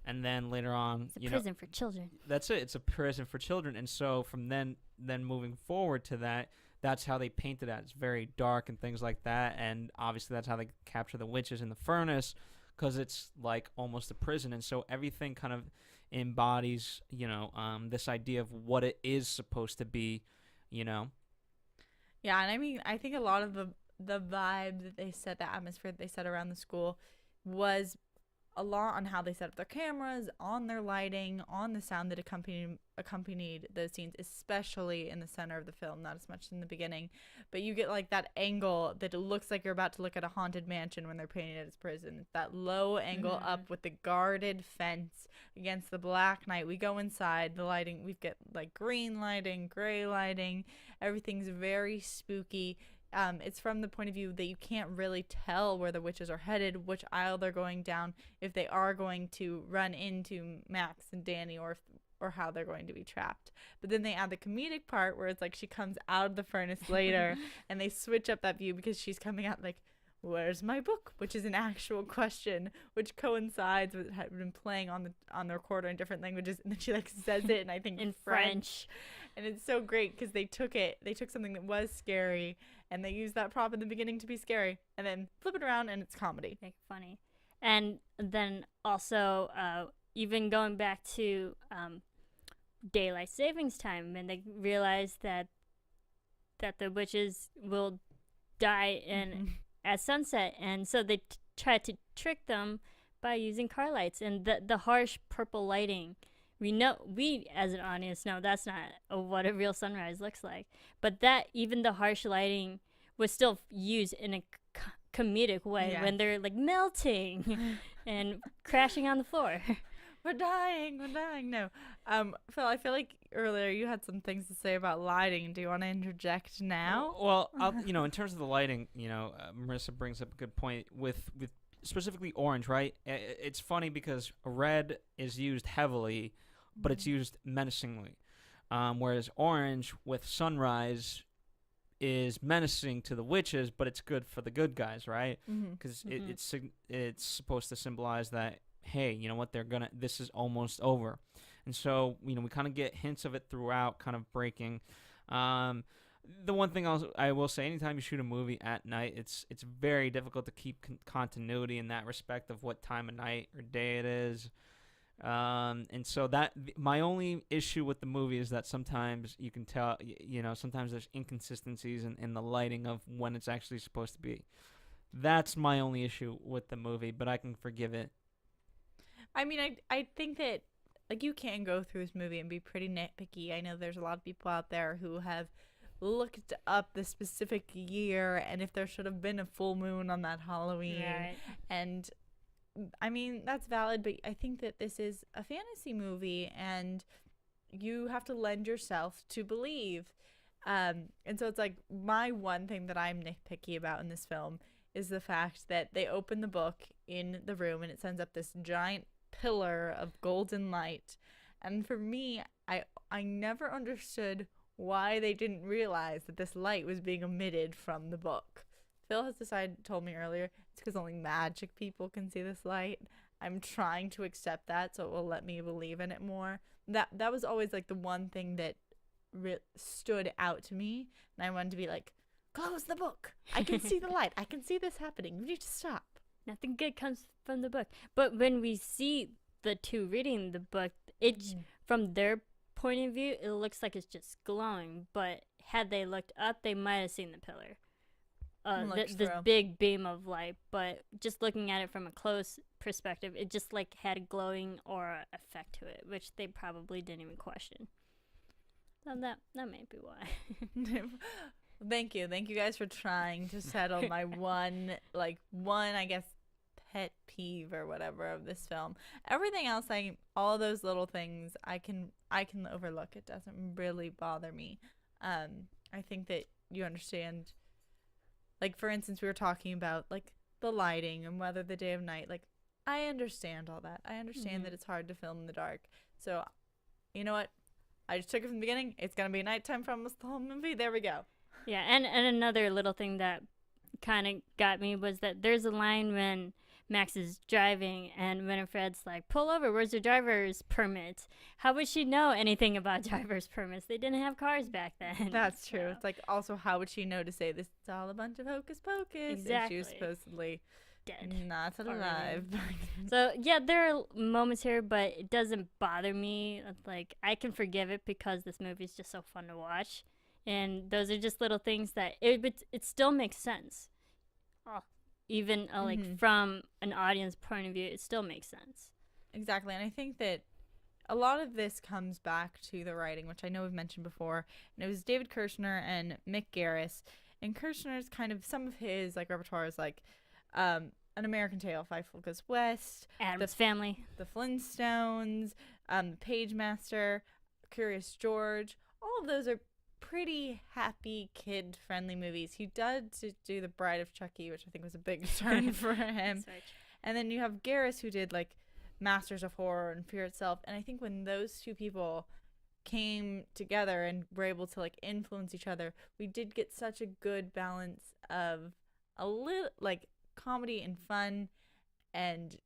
and then later on, it's a prison for children. That's it. It's a prison for children. And so from then moving forward to that, that's how they painted it. It's very dark and things like that. And obviously that's how they capture the witches in the furnace, because it's like almost a prison. And so everything kind of embodies, this idea of what it is supposed to be, Yeah, and I mean, I think a lot of the vibe that they set, the atmosphere that they set around the school, was a lot on how they set up their cameras, on their lighting, on the sound that accompanied those scenes, especially in the center of the film, not as much in the beginning. But you get like that angle that it looks like you're about to look at a haunted mansion when they're painting it as prison. It's that low angle up with the guarded fence against the black night. We go inside, the lighting, we've got like green lighting, gray lighting, everything's very spooky. It's from the point of view that you can't really tell where the witches are headed, which aisle they're going down, if they are going to run into Max and Danny, or how they're going to be trapped. But then they add the comedic part where it's like she comes out of the furnace later and they switch up that view because she's coming out like, "Where's my book?" which is an actual question, which coincides with had been playing on the recorder in different languages, and then she like says it, and I think in French. And it's so great because they took something that was scary and they used that prop in the beginning to be scary, and then flip it around and it's comedy. Make it funny. And then also even going back to daylight savings time, and they realized that the witches will die in at sunset, and so they tried to trick them by using car lights and the harsh purple lighting. We as an audience know that's not what a real sunrise looks like, but that even the harsh lighting was still used in a comedic way when they're like melting and crashing on the floor. We're dying. No. Phil, I feel like earlier you had some things to say about lighting. Do you want to interject now? Well, in terms of the lighting, Marissa brings up a good point with specifically orange, right? It's funny because red is used heavily, but it's used menacingly. Whereas orange with sunrise is menacing to the witches, but it's good for the good guys, right? Because it's supposed to symbolize that, hey, you know what, this is almost over. And so, we kind of get hints of it throughout, kind of breaking. The one thing I will say, anytime you shoot a movie at night, it's very difficult to keep continuity in that respect of what time of night or day it is. And so my only issue with the movie is that sometimes you can tell, sometimes there's inconsistencies in the lighting of when it's actually supposed to be. That's my only issue with the movie, but I can forgive it. I mean, I think that, like, you can go through this movie and be pretty nitpicky. I know there's a lot of people out there who have looked up the specific year and if there should have been a full moon on that Halloween. Right. And I mean, that's valid, but I think that this is a fantasy movie and you have to lend yourself to believe. And so it's like my one thing that I'm nitpicky about in this film is the fact that they open the book in the room and it sends up this giant pillar of golden light. And for me, I never understood why they didn't realize that this light was being emitted from the book. Phil has told me earlier, it's because only magic people can see this light. I'm trying to accept that so it will let me believe in it more. That was always like the one thing that stood out to me, and I wanted to be like, close the book. I can see the light. I can see this happening. You need to stop. Nothing good comes from the book. But when we see the two reading the book, it's from their point of view, it looks like it's just glowing. But had they looked up, they might have seen the pillar. This big beam of light. But just looking at it from a close perspective, it just like had a glowing aura effect to it, which they probably didn't even question. So that may be why. Thank you guys for trying to settle my one I guess pet peeve or whatever of this film. Everything else, all those little things I can overlook. It doesn't really bother me. I think that you understand. Like, for instance, we were talking about like the lighting and whether the day of night. Like, I understand all that. I understand that it's hard to film in the dark. So, you know what? I just took it from the beginning. It's gonna be nighttime for almost the whole movie. There we go. Yeah, and another little thing that kind of got me was that there's a line when Max is driving and Winifred's like, pull over, where's your driver's permit? How would she know anything about driver's permits? They didn't have cars back then. That's true. It's like, also, how would she know to say this is all a bunch of hocus pocus? Exactly. And she was supposedly dead. Not alive. So, yeah, there are moments here, but it doesn't bother me. Like, I can forgive it because this movie is just so fun to watch. And those are just little things that it still makes sense. Even like from an audience point of view, it still makes sense. Exactly. And I think that a lot of this comes back to the writing, which I know we've mentioned before. And it was David Kirshner and Mick Garris. And Kirshner's kind of, some of his like repertoire is like An American Tale, Five Focus West, Addams Family, The Flintstones, The Pagemaster, Curious George. All of those are pretty happy, kid-friendly movies. He did do The Bride of Chucky, which I think was a big turn for him. And then you have Garris, who did like Masters of Horror and Fear Itself. And I think when those two people came together and were able to like influence each other, we did get such a good balance of a little like comedy and fun and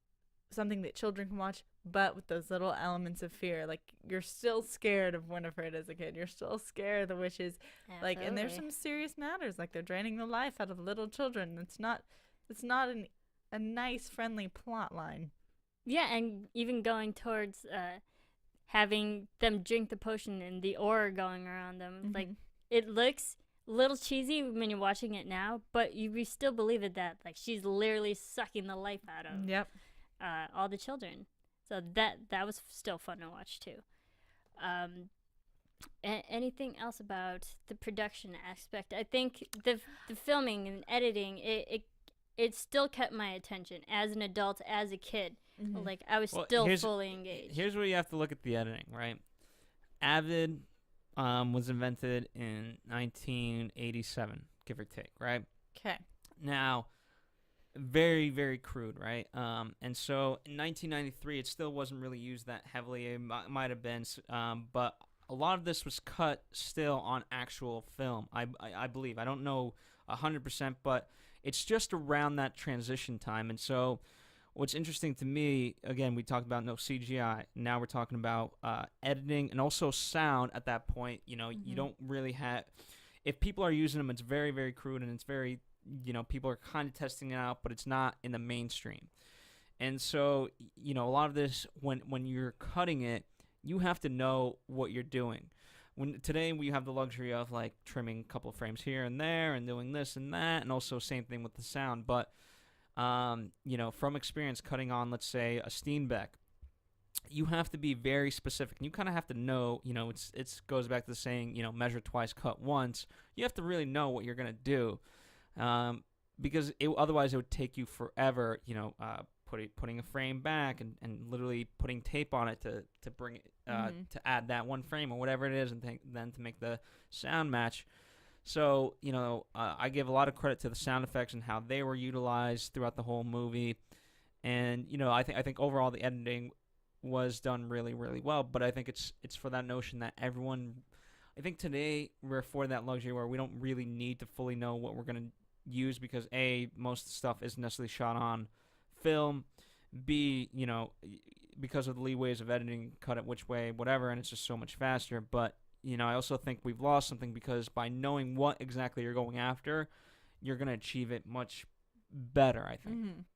something that children can watch, but with those little elements of fear. Like, you're still scared of Winifred as a kid. You're still scared of the witches. Absolutely. Like, and there's some serious matters. Like, they're draining the life out of little children. It's not a nice, friendly plot line. Yeah, and even going towards having them drink the potion and the aura going around them. Like, it looks little cheesy when you're watching it now, but we still believe it that like she's literally sucking the life out of all the children. So that was still fun to watch too. Anything else about the production aspect? I think the filming and editing it still kept my attention as an adult, as a kid. Like I was still fully engaged. Here's where you have to look at the editing, right? Avid was invented in 1987, give or take, right? Okay. Now, very, very crude, right? And so in 1993, it still wasn't really used that heavily. It might have been, but a lot of this was cut still on actual film, I believe. I don't know 100%, but it's just around that transition time. And so what's interesting to me, again, we talked about no CGI. Now we're talking about editing and also sound at that point. You know, you don't really have... If people are using them, it's very, very crude, and it's very... You know, people are kind of testing it out, but it's not in the mainstream. And so, you know, a lot of this, when you're cutting it, you have to know what you're doing. Today we have the luxury of, like, trimming a couple of frames here and there and doing this and that, and also same thing with the sound. But, you know, from experience cutting on, let's say, a Steenbeck, you have to be very specific. You kind of have to know, you know, it goes back to the saying, you know, measure twice, cut once. You have to really know what you're going to do. Because otherwise it would take you forever, you know, putting a frame back and literally putting tape on it to bring it, to add that one frame or whatever it is, and then to make the sound match. So, you know, I give a lot of credit to the sound effects and how they were utilized throughout the whole movie. And, you know, I think overall the editing was done really, really well. But I think it's for that notion that everyone, I think today we're afforded that luxury where we don't really need to fully know what we're going to use, because A, most stuff isn't necessarily shot on film, B, you know, because of the leeways of editing, cut it which way, whatever, and it's just so much faster. But, you know, I also think we've lost something, because by knowing what exactly you're going after, you're going to achieve it much better, I think.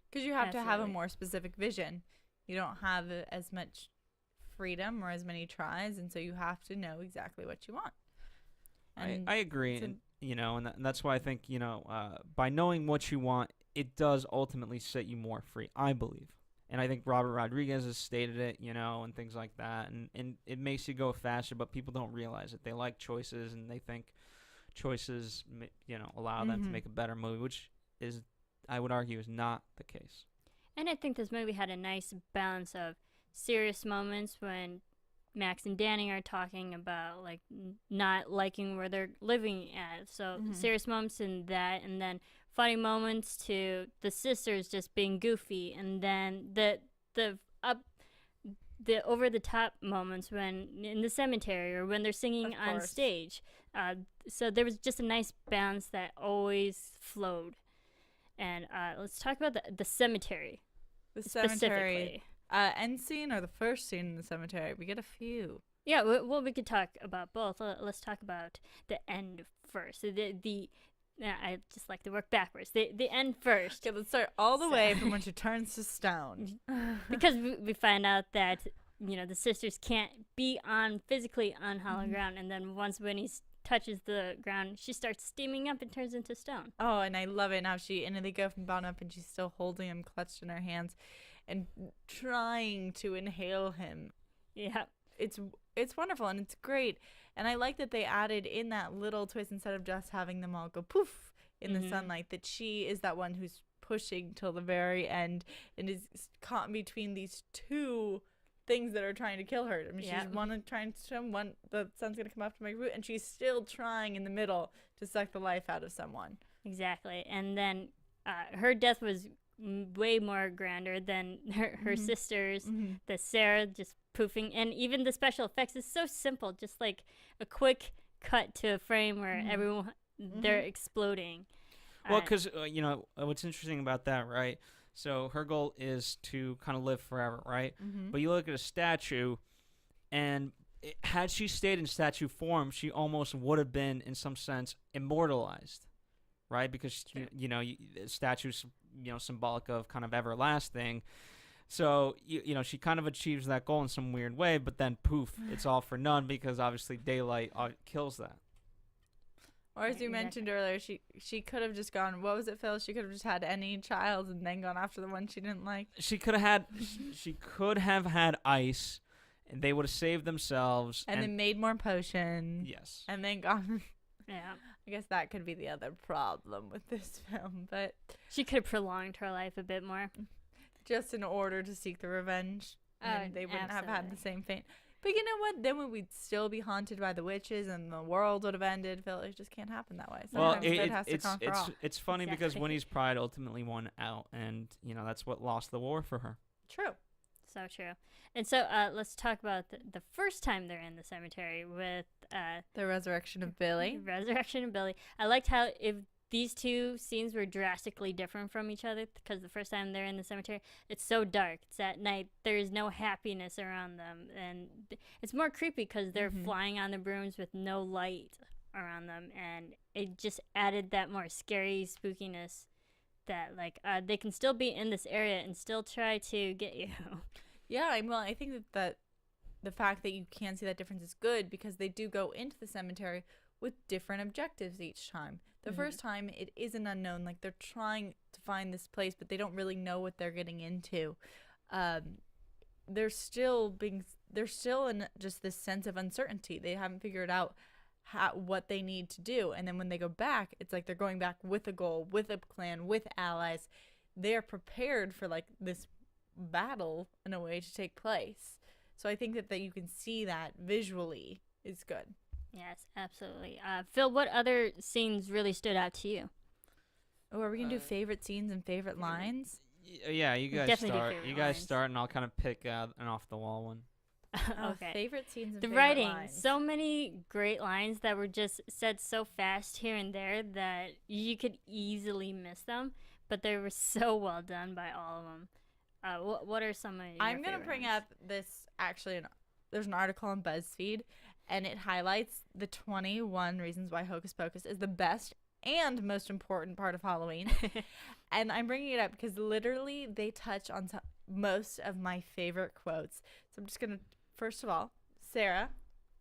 Because you have to have a more specific vision. You don't have as much freedom or as many tries, and so you have to know exactly what you want. And I agree. And, you know, and that's why I think, you know, by knowing what you want, it does ultimately set you more free, I believe. And I think Robert Rodriguez has stated it, you know, and things like that. And it makes you go faster, but people don't realize it. They like choices, and they think choices, you know, allow them to make a better movie, which is, I would argue, is not the case. And I think this movie had a nice balance of serious moments when Max and Danny are talking about, like, not liking where they're living at. So serious moments in that, and then funny moments to the sisters just being goofy, and then the over the top moments when in the cemetery or when they're singing on stage. So there was just a nice balance that always flowed. And let's talk about the cemetery. The cemetery. End scene or the first scene in the cemetery? We get a few. Yeah, well, we could talk about both. Let's talk about the end first. I just like to work backwards. The end first. Okay, let's start all the way from when she turns to stone. Because we find out that, you know, the sisters can't be physically on hollow ground, and then once Winnie touches the ground, she starts steaming up and turns into stone. Oh, and I love it now. They go from bottom up, and she's still holding him clutched in her hands and trying to inhale him. Yeah. It's wonderful, and it's great. And I like that they added in that little twist, instead of just having them all go poof in the sunlight, that she is that one who's pushing till the very end and is caught between these two things that are trying to kill her. I mean, she's trying to show one, the sun's going to come up to my root, and she's still trying in the middle to suck the life out of someone. Exactly. And then her death was way more grander than her sisters. The Sarah just poofing, and even the special effects is so simple, just like a quick cut to a frame where everyone they're exploding. Well, because you know what's interesting about that, right? So her goal is to kind of live forever, right? But you look at a statue, and had she stayed in statue form, she almost would have been, in some sense, immortalized, right? Because you know, statues, you know, symbolic of kind of everlasting. So you know, she kind of achieves that goal in some weird way, but then poof, it's all for none, because obviously daylight kills that. Or as you mentioned earlier, she could have just gone, what was it, Phil? She could have just had any child and then gone after the one she didn't like. She could have had ice, and they would have saved themselves. And then made more potion. Yes. And then gone. Yeah. I guess that could be the other problem with this film, but she could have prolonged her life a bit more. Just in order to seek the revenge. And they wouldn't have had the same fate. But you know what? Then we'd still be haunted by the witches, and the world would have ended. Phil, it just can't happen that way. Sometimes good has to conquer all. It's funny because Winnie's pride ultimately won out, and that's what lost the war for her. True. So true. And so let's talk about the first time they're in the cemetery with the resurrection of Billy. The resurrection of Billy. I liked how if these two scenes were drastically different from each other, because the first time they're in the cemetery, it's so dark. It's at night. There's no happiness around them. And it's more creepy because they're flying on the brooms with no light around them. And it just added that more scary spookiness that, like, they can still be in this area and still try to get you. Yeah, well, I think that the fact that you can see that difference is good because they do go into the cemetery with different objectives each time. The first time, it is an unknown. Like, they're trying to find this place, but they don't really know what they're getting into. They're still in just this sense of uncertainty. They haven't figured out what they need to do. And then when they go back, it's like they're going back with a goal, with a plan, with allies. They're prepared for, like, this battle, in a way, to take place. So I think that you can see that visually is good. Yes, absolutely. Phil, what other scenes really stood out to you? Oh, are we going to do favorite scenes and favorite lines? Yeah, you guys Definitely start. favorite You guys lines. start, and I'll kind of pick an off-the-wall one. Okay. Favorite scenes and The favorite writing, lines. so many great lines that were just said so fast here and there that you could easily miss them, but they were so well done by all of them. What are some of your I'm going to favorite bring ones? up this, actually, there's an article on BuzzFeed, and it highlights the 21 reasons why Hocus Pocus is the best and most important part of Halloween. And I'm bringing it up because literally they touch on most of my favorite quotes. So I'm just going to, first of all, Sarah,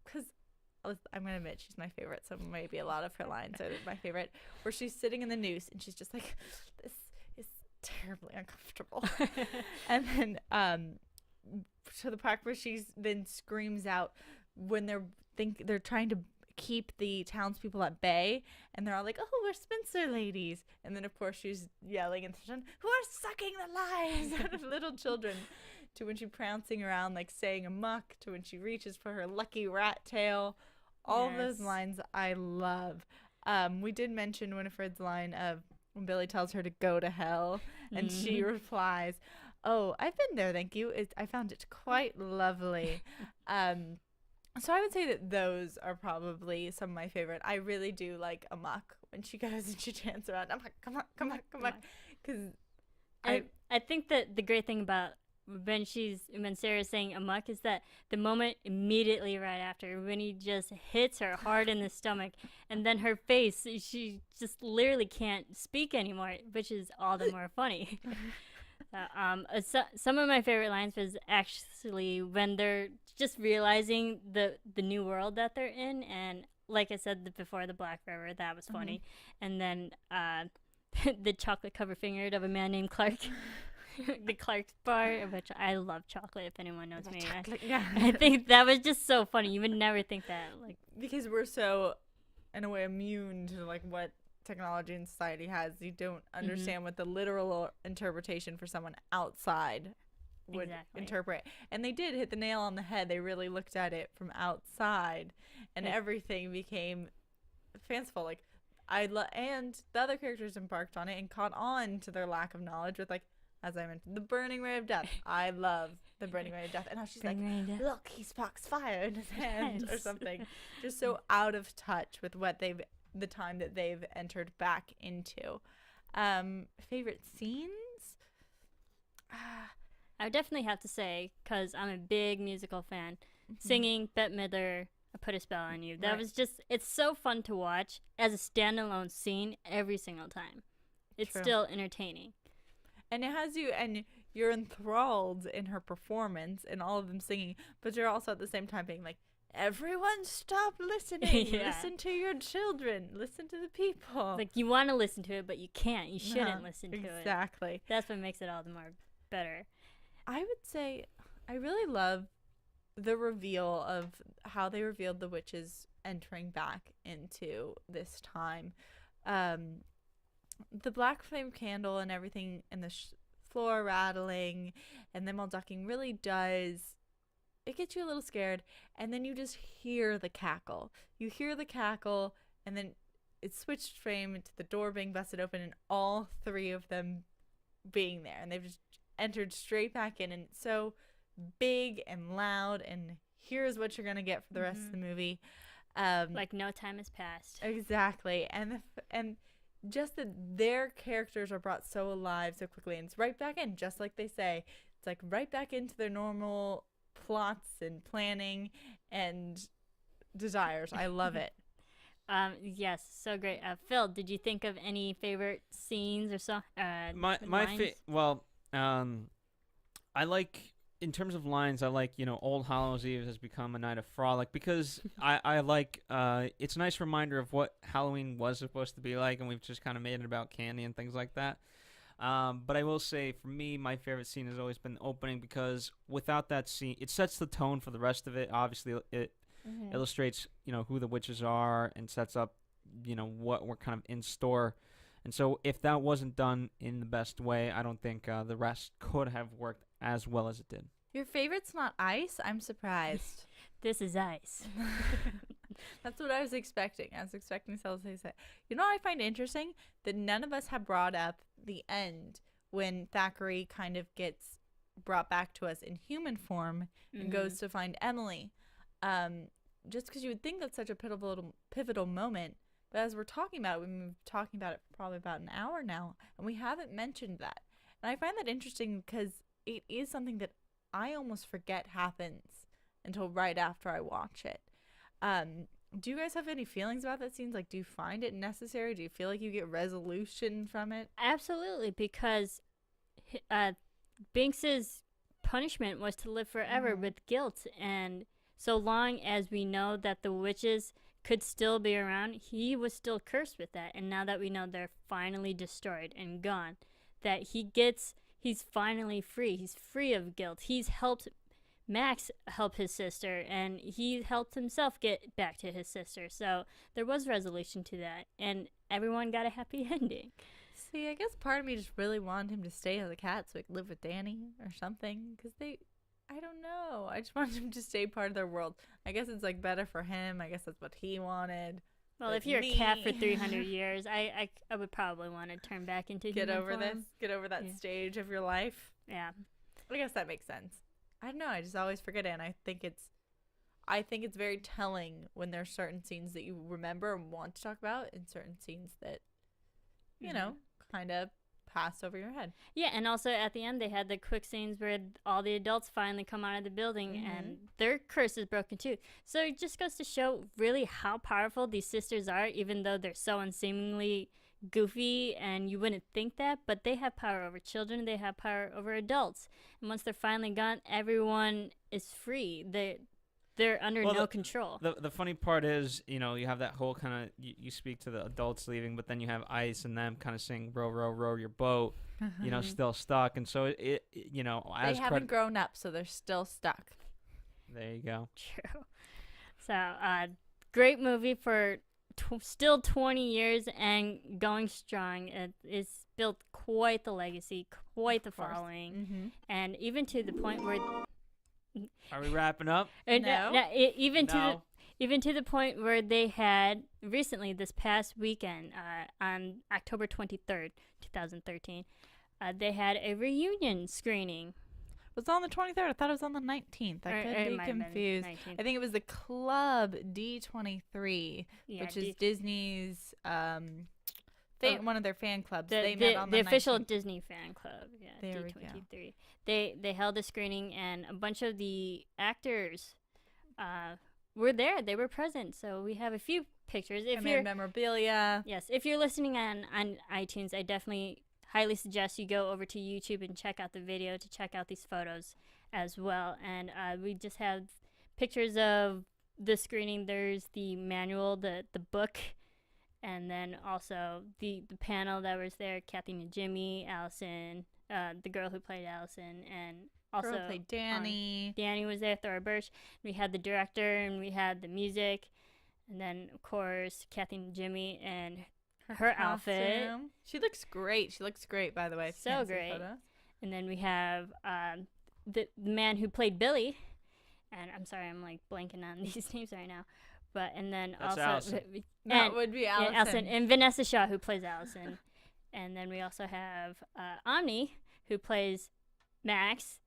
because I'm going to admit she's my favorite, so maybe a lot of her lines are my favorite, where she's sitting in the noose and she's just like, this is terribly uncomfortable. And then to the part where she then screams out when they're trying to keep the townspeople at bay, and they're all like, "Oh, we're spinster ladies," and then of course she's yelling and saying, "Who are sucking the lives out of little children?" To when she's prancing around like saying "amuck," to when she reaches for her lucky rat tail. All of those lines I love. We did mention Winifred's line of when Billy tells her to go to hell, and she replies, "Oh, I've been there, thank you. I found it quite lovely." So I would say that those are probably some of my favorite. I really do like Amuck when she goes and she chants around, "Amuck, come on, come on, come on," because I think that the great thing about when Sarah's saying "amuck" is that the moment immediately right after, when he just hits her hard in the stomach, and then her face, she just literally can't speak anymore, which is all the more funny. Some of my favorite lines was actually when they're just realizing the new world that they're in, and like I said before, the Black River, that was funny. And then the chocolate covered finger of a man named Clark. The Clark's bar, which I love chocolate, if anyone knows me. I think that was just so funny. You would never think that, like, because we're so in a way immune to like what technology and society has. You don't understand what the literal interpretation for someone outside would interpret. And they did hit the nail on the head. They really looked at it from outside, and everything became fanciful. Like and the other characters embarked on it and caught on to their lack of knowledge with, like, as I mentioned, the burning ray of death. I love the burning ray of death. And how she's like, "Look, he sparks fire in his hand," or something. Just so out of touch with what the time that they've entered back into. Favorite scenes? I would definitely have to say, because I'm a big musical fan, singing Bette Midler, "I Put a Spell on You." That was just, it's so fun to watch as a standalone scene every single time. It's still entertaining. And it has you, and you're enthralled in her performance and all of them singing, but you're also at the same time being like, everyone stop listening. Yeah. Listen to your children. Listen to the people. Like, you want to listen to it, but you can't. You shouldn't listen to it. Exactly. That's what makes it all the more better. I would say I really love the reveal of how they revealed the witches entering back into this time. The black flame candle and everything, and the floor rattling and them all ducking really does, it gets you a little scared. And then you just hear the cackle. You hear the cackle, and then it switched frame into the door being busted open and all three of them being there. And they've just entered straight back in, and it's so big and loud, and here's what you're gonna get for the rest of the movie. Like no time has passed. Exactly. And just that their characters are brought so alive so quickly, and it's right back in, just like they say. It's like right back into their normal plots and planning and desires. I love it. Yes, so great. Phil, did you think of any favorite scenes or so? I like, in terms of lines, I like, Old Hallows Eve has become a night of frolic, because I like, it's a nice reminder of what Halloween was supposed to be like, and we've just kind of made it about candy and things like that. But I will say, for me, my favorite scene has always been the opening, because without that scene, it sets the tone for the rest of it. Obviously, it illustrates, who the witches are, and sets up, what we're kind of in store. And so if that wasn't done in the best way, I don't think the rest could have worked as well as it did. Your favorite's not ice? I'm surprised. This is ice. That's what I was expecting. I was expecting Celeste to say. You know what I find interesting? That none of us have brought up the end when Thackeray kind of gets brought back to us in human form and goes to find Emily. Just because you would think that's such a pivotal moment. But as we're talking about it, we've been talking about it for probably about an hour now, and we haven't mentioned that. And I find that interesting because it is something that I almost forget happens until right after I watch it. Do you guys have any feelings about that scene? Like, do you find it necessary? Do you feel like you get resolution from it? Absolutely, because Binks's punishment was to live forever with guilt, and so long as we know that the witches could still be around, he was still cursed with that. And now that we know they're finally destroyed and gone, that he's finally free. He's free of guilt. He's helped Max help his sister, and he helped himself get back to his sister. So there was resolution to that, and everyone got a happy ending. See, I guess part of me just really wanted him to stay as a cat so he could live with Danny or something, because I don't know. I just wanted him to stay part of their world. I guess it's like better for him. I guess that's what he wanted. Well, if you're a cat for 300 years, I would probably want to turn back into human form. Get over that stage of your life. Yeah. I guess that makes sense. I don't know. I just always forget it, and I think it's very telling when there's certain scenes that you remember and want to talk about, and certain scenes that, kind of pass over your head. Yeah, and also at the end they had the quick scenes where all the adults finally come out of the building and their curse is broken too. So it just goes to show really how powerful these sisters are, even though they're so unseemingly goofy and you wouldn't think that, but they have power over children, they have power over adults. And once they're finally gone, everyone is free. They're under no control. The funny part is, you have that whole kind of, you speak to the adults leaving, but then you have Ice and them kind of saying, row, row, row your boat, still stuck. And so they haven't grown up, so they're still stuck. There you go. True. So, great movie for still 20 years and going strong. It's built quite the legacy, quite the following. And even to the point where... Are we wrapping up? No. Even to the point where they had recently, this past weekend, on October 23rd, 2013, they had a reunion screening. It was on the 23rd. I thought it was on the 19th. I could be confused. I think it was the Club D23, which is Disney's one of their fan clubs. They met on the official 19th. Disney fan club. Yeah, there D23. We go. They held a screening, and a bunch of the actors were there. They were present. So we have a few pictures. If you're memorabilia. Yes, if you're listening on iTunes, I definitely highly suggest you go over to YouTube and check out the video to check out these photos as well. And we just have pictures of the screening, there's the manual, the book, and then also the panel that was there, Kathy Najimy, Allison, the girl who played Allison, and also Girl played Danny. Danny was there, Thora Birch. We had the director, and we had the music, and then, of course, Kathy Najimy and her outfit. She looks great. She looks great, by the way. So great. And then we have the man who played Billy, and I'm sorry, I'm like blanking on these names right now. But and then That's also Allison. That would be Allison. Yeah, Allison and Vanessa Shaw, who plays Allison. And then we also have Omni, who plays Max.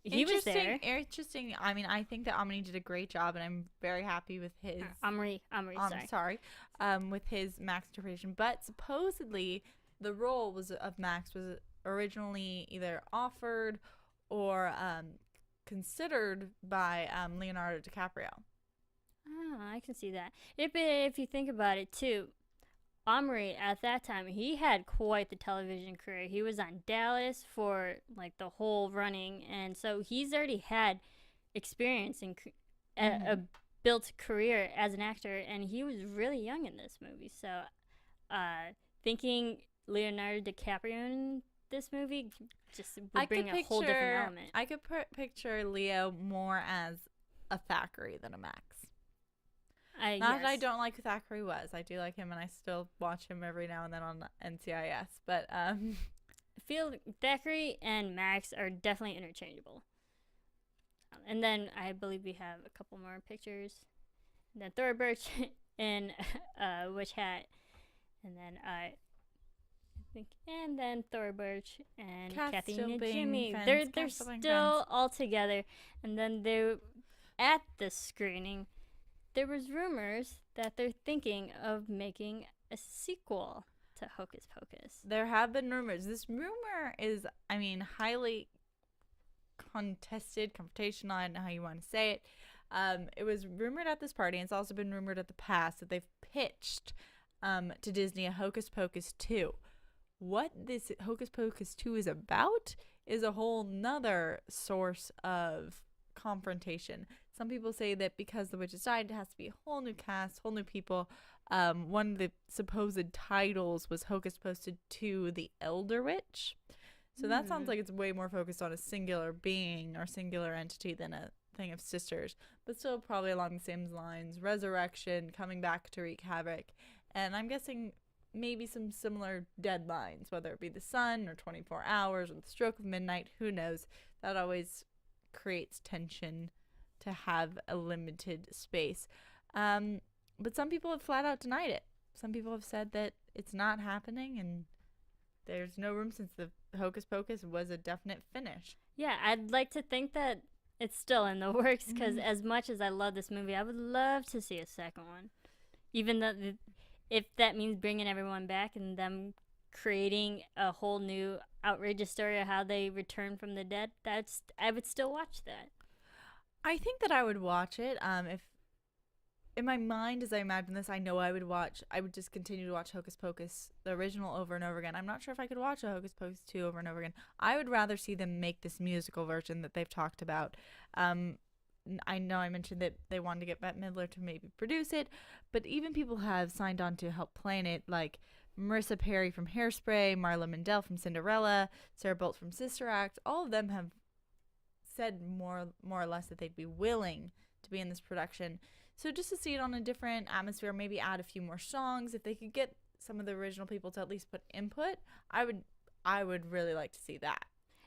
He was there. Interesting. I mean, I think that Omni did a great job, and I'm very happy with his. Omri, sorry. With his Max interpretation. But supposedly, the role of Max was originally either offered or considered by Leonardo DiCaprio. Oh, I can see that. If you think about it, too, Omri, at that time, he had quite the television career. He was on Dallas for, like, the whole running, and so he's already had experience in a built career as an actor, and he was really young in this movie. So, thinking Leonardo DiCaprio in this movie just would bring a whole different element. I could picture Leo more as a Thackeray than a Max. Not that I don't like who Thackeray was. I do like him, and I still watch him every now and then on NCIS. But I feel Thackeray and Max are definitely interchangeable. And then I believe we have a couple more pictures. And then Thora Birch in witch hat, and then and then Thora Birch and Kathy Najimy. They're still all together. And then they at the screening, there was rumors that they're thinking of making a sequel to Hocus Pocus. There have been rumors. This rumor is, I mean, highly confrontational. I don't know how you want to say it. It was rumored at this party, and it's also been rumored at the past that they've pitched to Disney a Hocus Pocus 2. What this Hocus Pocus 2 is about is a whole nother source of confrontation. Some people say that because the witches died, it has to be a whole new cast, whole new people. One of the supposed titles was Hocus Pocus 2, The Elder Witch. So that sounds like it's way more focused on a singular being or singular entity than a thing of sisters. But still probably along the same lines. Resurrection, coming back to wreak havoc. And I'm guessing maybe some similar deadlines, whether it be the sun or 24 hours or the stroke of midnight. Who knows? That always creates tension to have a limited space. But some people have flat out denied it. Some people have said that it's not happening and there's no room, since the Hocus Pocus was a definite finish. Yeah, I'd like to think that it's still in the works, because as much as I love this movie, I would love to see a second one. Even though if that means bringing everyone back and them creating a whole new outrageous story of how they return from the dead, I would still watch that. I think that I would watch it. If in my mind, as I imagine this, I know I would just continue to watch Hocus Pocus, the original, over and over again. I'm not sure if I could watch a Hocus Pocus 2 over and over again. I would rather see them make this musical version that they've talked about. I know I mentioned that they wanted to get Bette Midler to maybe produce it, but even people have signed on to help plan it, like Marissa Perry from Hairspray, Marla Mandel from Cinderella, Sarah Bolt from Sister Act. All of them have said more or less that they'd be willing to be in this production. So just to see it on a different atmosphere, maybe add a few more songs, if they could get some of the original people to at least put input, I would really like to see that.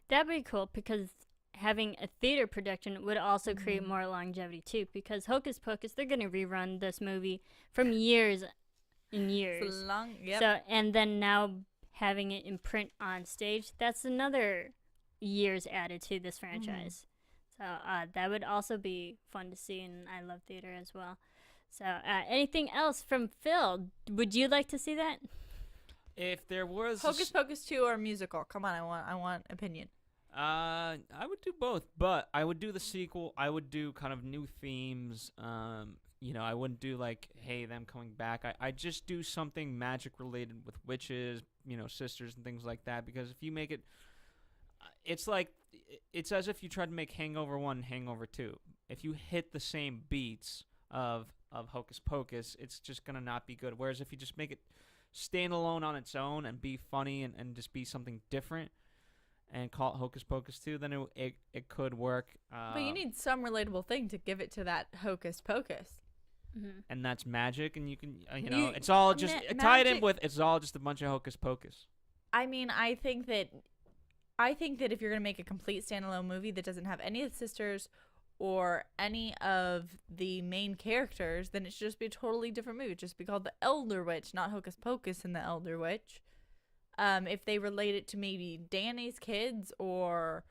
That'd be cool, because having a theater production would also create more longevity too, because Hocus Pocus, they're going to rerun this movie from years and years. So, and then now having it in print on stage, that's another years added to this franchise. So that would also be fun to see, and I love theater as well. So anything else from Phil? Would you like to see that? If there was Hocus Pocus 2 or musical, come on, I want opinion. I would do both, but I would do the sequel. I would do kind of new themes. I wouldn't do like, hey, them coming back. I'd just do something magic related with witches, sisters and things like that. Because if you make it, it's as if you tried to make Hangover 1 and Hangover 2. If you hit the same beats of Hocus Pocus, it's just gonna not be good. Whereas if you just make it stand alone on its own and be funny and just be something different and call it Hocus Pocus 2, then it could work. But you need some relatable thing to give it to that Hocus Pocus. Mm-hmm. And that's magic, and you can, it's all just tie it in with, it's all just a bunch of Hocus Pocus. I mean, I think that if you're going to make a complete standalone movie that doesn't have any of the sisters or any of the main characters, then it should just be a totally different movie. It'd just be called The Elder Witch, not Hocus Pocus and The Elder Witch. If they relate it to maybe Danny's kids or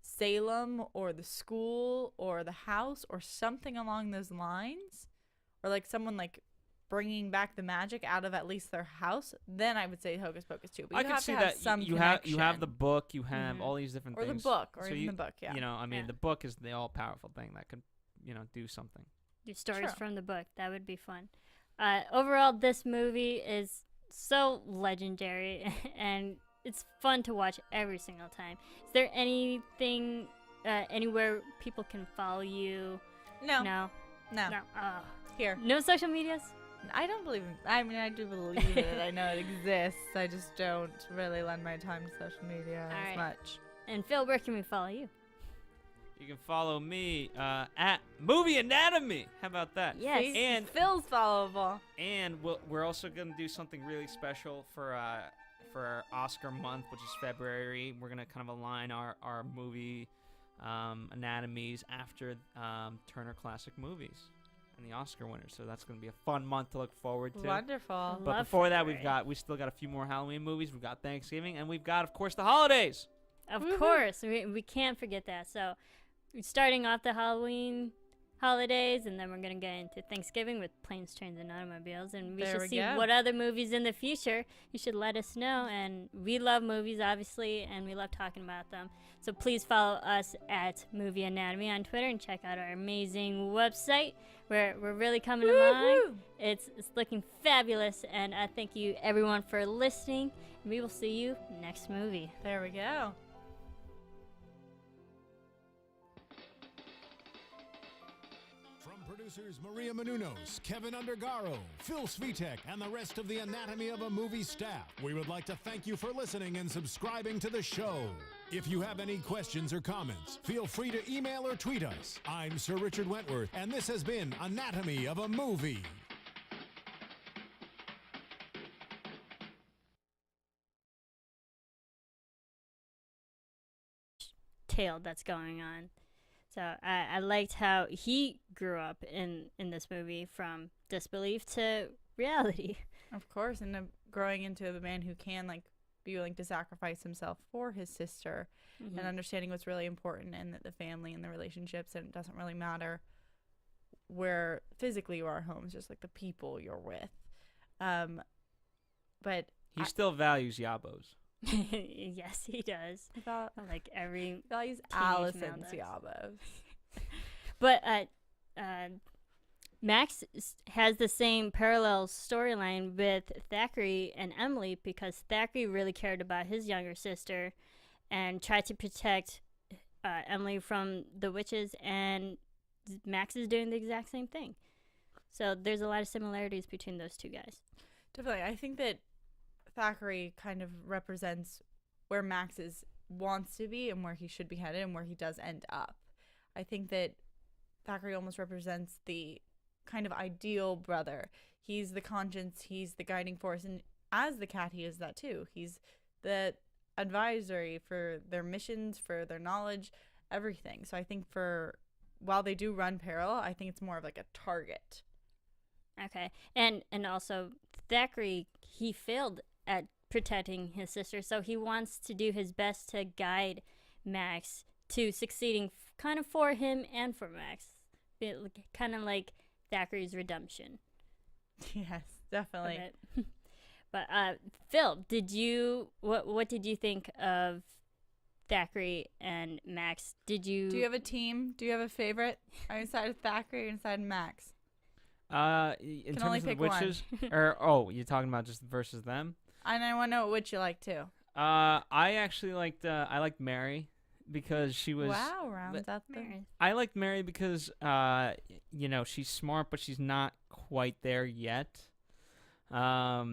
Salem or the school or the house or something along those lines, or like someone like bringing back the magic out of at least their house, then I would say Hocus Pocus 2. But I can see that you have the book, you have all these different or things. The book, or so even the book, yeah. The book is the all-powerful thing that could, do something. Do stories from the book. That would be fun. Overall, this movie is so legendary, and it's fun to watch every single time. Is there anything, anywhere people can follow you? No. Here. No social medias? I don't believe in, I mean, I do believe it. I know it exists. I just don't really lend my time to social media as much. And Phil, where can we follow you? You can follow me at Movie Anatomy. How about that? Yes. See? And Phil's followable. And we're also going to do something really special for our Oscar month, which is February. We're going to kind of align our movie anatomies after Turner Classic Movies and the Oscar winners. So that's going to be a fun month to look forward to. Wonderful. But before that, we still got a few more Halloween movies. We've got Thanksgiving, and we've got, of course, the holidays. Of course. We can't forget that. So we're starting off the Halloween holidays, and then we're going to get into Thanksgiving with Planes, Trains, and Automobiles. And we should see what other movies in the future. You should let us know. And we love movies, obviously, and we love talking about them. So please follow us at Movie Anatomy on Twitter and check out our amazing website where we're really coming along. It's looking fabulous, and I thank you, everyone, for listening. We will see you next movie. There we go. Producers Maria Menounos, Kevin Undergaro, Phil Svitek, and the rest of the Anatomy of a Movie staff, we would like to thank you for listening and subscribing to the show. If you have any questions or comments, feel free to email or tweet us. I'm Sir Richard Wentworth, and this has been Anatomy of a Movie. Tale that's going on. So I liked how he grew up in this movie from disbelief to reality. Of course, and growing into the man who can be willing to sacrifice himself for his sister, and understanding what's really important and the family and the relationships, and it doesn't really matter where physically you are home, it's just the people you're with. But he still values Yabos. Yes, he does. Every values Allison's Yabos. But Max has the same parallel storyline with Thackeray and Emily, because Thackeray really cared about his younger sister and tried to protect Emily from the witches, and Max is doing the exact same thing. So there's a lot of similarities between those two guys. Definitely. I think that Thackeray kind of represents where Max wants to be and where he should be headed and where he does end up. I think that Thackeray almost represents the kind of ideal brother. He's the conscience, he's the guiding force, and as the cat, he is that too. He's the advisory for their missions, for their knowledge, everything. So I think while they do run parallel, I think it's more of a target. Okay. And also Thackeray, he failed at protecting his sister, so he wants to do his best to guide Max to succeeding kind of for him and for Max. Kind of like Thackeray's redemption. Yes, definitely. But Phil, what did you think of Thackeray and Max? Do you have a team? Do you have a favorite? Are you inside of Thackeray or inside of Max? In terms of the witches, you're talking about just versus them? And I want to know which you like too. I actually liked Mary because she was. Wow, rounds out the. Mary. I liked Mary because, she's smart, but she's not quite there yet. But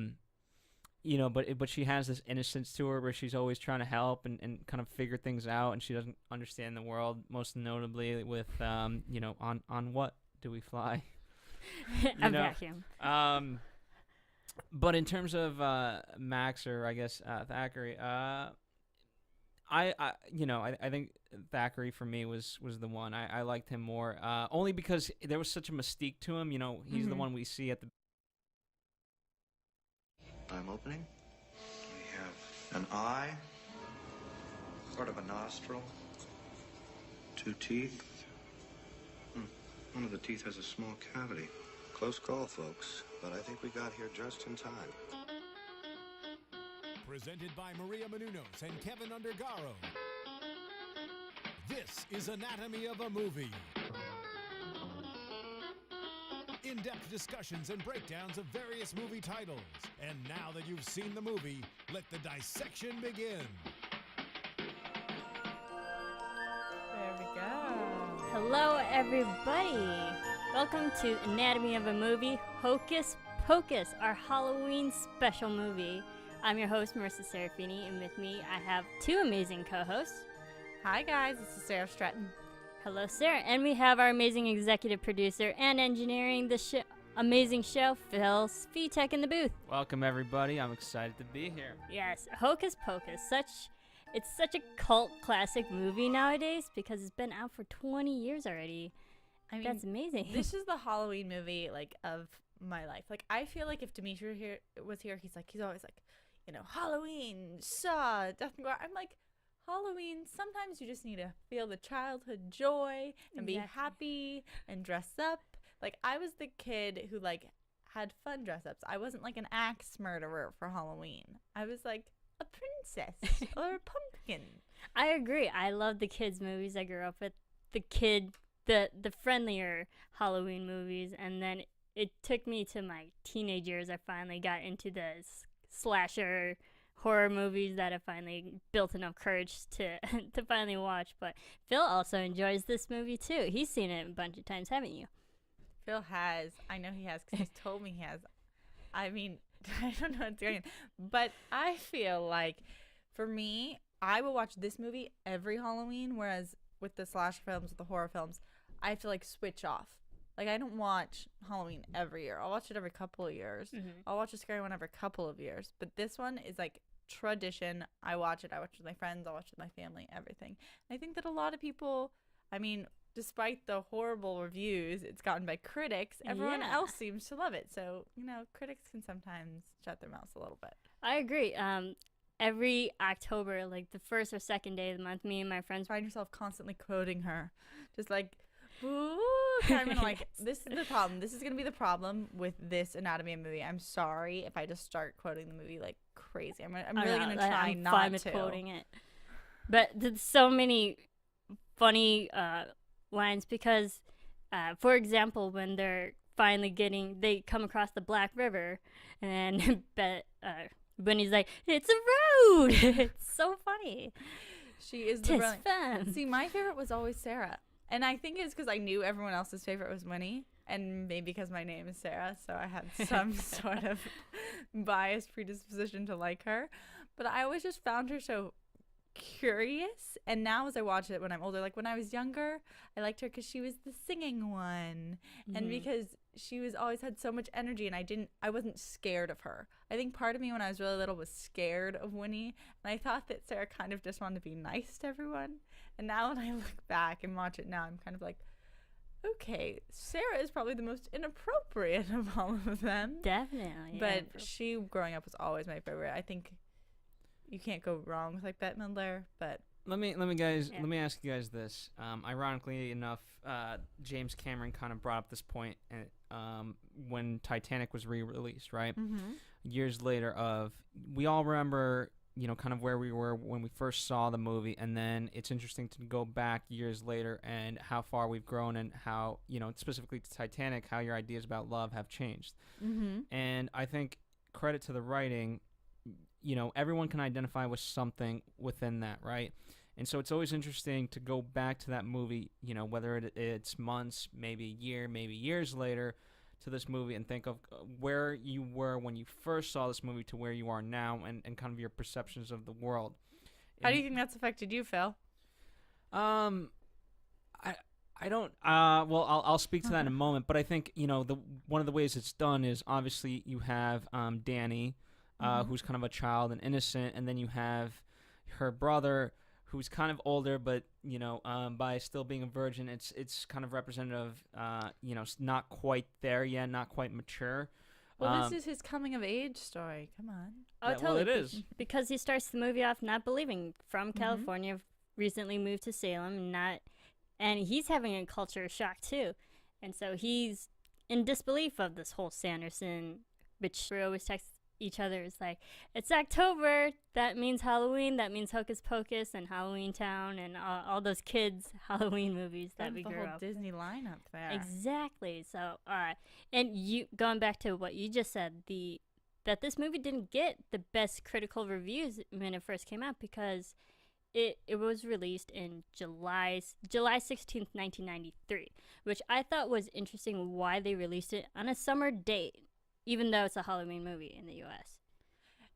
she has this innocence to her where she's always trying to help and kind of figure things out, and she doesn't understand the world, most notably with, on what do we fly? Vacuum. But in terms of Max, or I guess Thackeray, I think Thackeray for me was the one. I liked him more, only because there was such a mystique to him. He's the one we see at the. I'm opening. We have an eye, sort of a nostril, 2 teeth. One of the teeth has a small cavity. Close call, folks, but I think we got here just in time. Presented by Maria Menounos and Kevin Undergaro. This is Anatomy of a Movie. In-depth discussions and breakdowns of various movie titles. And now that you've seen the movie, let the dissection begin. There we go. Hello, everybody. Welcome to Anatomy of a Movie, Hocus Pocus, our Halloween special movie. I'm your host, Marissa Serafini, and with me, I have two amazing co-hosts. Hi guys, this is Sarah Stratton. Hello, Sarah. And we have our amazing executive producer and engineering the amazing show, Phil Svitek in the booth. Welcome, everybody. I'm excited to be here. Yes, Hocus Pocus. It's such a cult classic movie nowadays because it's been out for 20 years already. I mean, that's amazing. This is the Halloween movie of my life. I feel like if Dimitri was here, he's always like, Halloween, Saw, Death and Gore. I'm like, Halloween, sometimes you just need to feel the childhood joy and be happy and dress up. I was the kid who had fun dress ups. I wasn't an axe murderer for Halloween. I was a princess or a pumpkin. I agree. I love the kids movies. I grew up with the friendlier Halloween movies, and then it took me to my teenage years. I finally got into the slasher horror movies that I finally built enough courage to finally watch. But Phil also enjoys this movie too. He's seen it a bunch of times, haven't you? Phil has. I know he has because he's told me he has. I mean, I don't know what's going on. But I feel like, for me, I will watch this movie every Halloween, whereas with the slasher films, with the horror films, I have to switch off. I don't watch Halloween every year. I'll watch it every couple of years. Mm-hmm. I'll watch a scary one every couple of years. But this one is tradition. I watch it. I watch it with my friends. I watch it with my family, everything. And I think that a lot of people, despite the horrible reviews it's gotten by critics, everyone else seems to love it. So, critics can sometimes shut their mouths a little bit. I agree. Every October, the first or second day of the month, me and my friends find yourself constantly quoting her. Just ooh, this is the problem. This is going to be the problem with this Anatomy of a Movie. I'm sorry if I just start quoting the movie like crazy. I'm really going to try I'm not fine to. with quoting it. But there's so many funny lines because, for example, when they're finally they come across the Black River, and Bunny's like, "It's a road." It's so funny. She is the brilliant. See, my favorite was always Sarah. And I think it's because I knew everyone else's favorite was Winnie, and maybe because my name is Sarah, so I had some sort of biased predisposition to like her. But I always just found her so curious, and now as I watch it when I'm older, when I was younger, I liked her because she was the singing one, and because she was always had so much energy, and I wasn't scared of her. I think part of me when I was really little was scared of Winnie, and I thought that Sarah kind of just wanted to be nice to everyone. And now when I look back and watch it now, I'm kind of okay, Sarah is probably the most inappropriate of all of them. Definitely. But she, growing up, was always my favorite. I think you can't go wrong with Bette Midler, but let me ask you guys this. Ironically enough, James Cameron kind of brought up this point when Titanic was re-released, right? Mm-hmm. Years later we all remember, kind of where we were when we first saw the movie, and then it's interesting to go back years later and how far we've grown and how, specifically to Titanic, how your ideas about love have changed. Mm-hmm. And I think credit to the writing, everyone can identify with something within that, right? And so it's always interesting to go back to that movie, you know, whether it's months, maybe a year, maybe years later, to this movie and think of where you were when you first saw this movie to where you are now, and kind of your perceptions of the world. How do you think that's affected you, Phil? I don't. Well, I'll speak to that in a moment. But I think, you know, one of the ways it's done is obviously you have Danny, who's kind of a child and innocent, and then you have her brother, who's kind of older, but you know, by still being a virgin, it's kind of representative. You know, not quite there yet, not quite mature. Well, this is his coming of age story. Come on. Oh, Yeah, totally. well, it is. Because he starts the movie off not believing, from California, recently moved to Salem, and he's having a culture shock too. And so he's in disbelief of this whole Sanderson, which we always text each other. It's like, it's October, that means Halloween, that means Hocus Pocus and Halloween Town and all those kids' Halloween movies that we the grew whole up. Disney lineup there. Exactly. So, and you going back to what you just said, that this movie didn't get the best critical reviews when it first came out because it was released in July 16th, 1993, which I thought was interesting why they released it on a summer date, even though it's a Halloween movie in the U.S.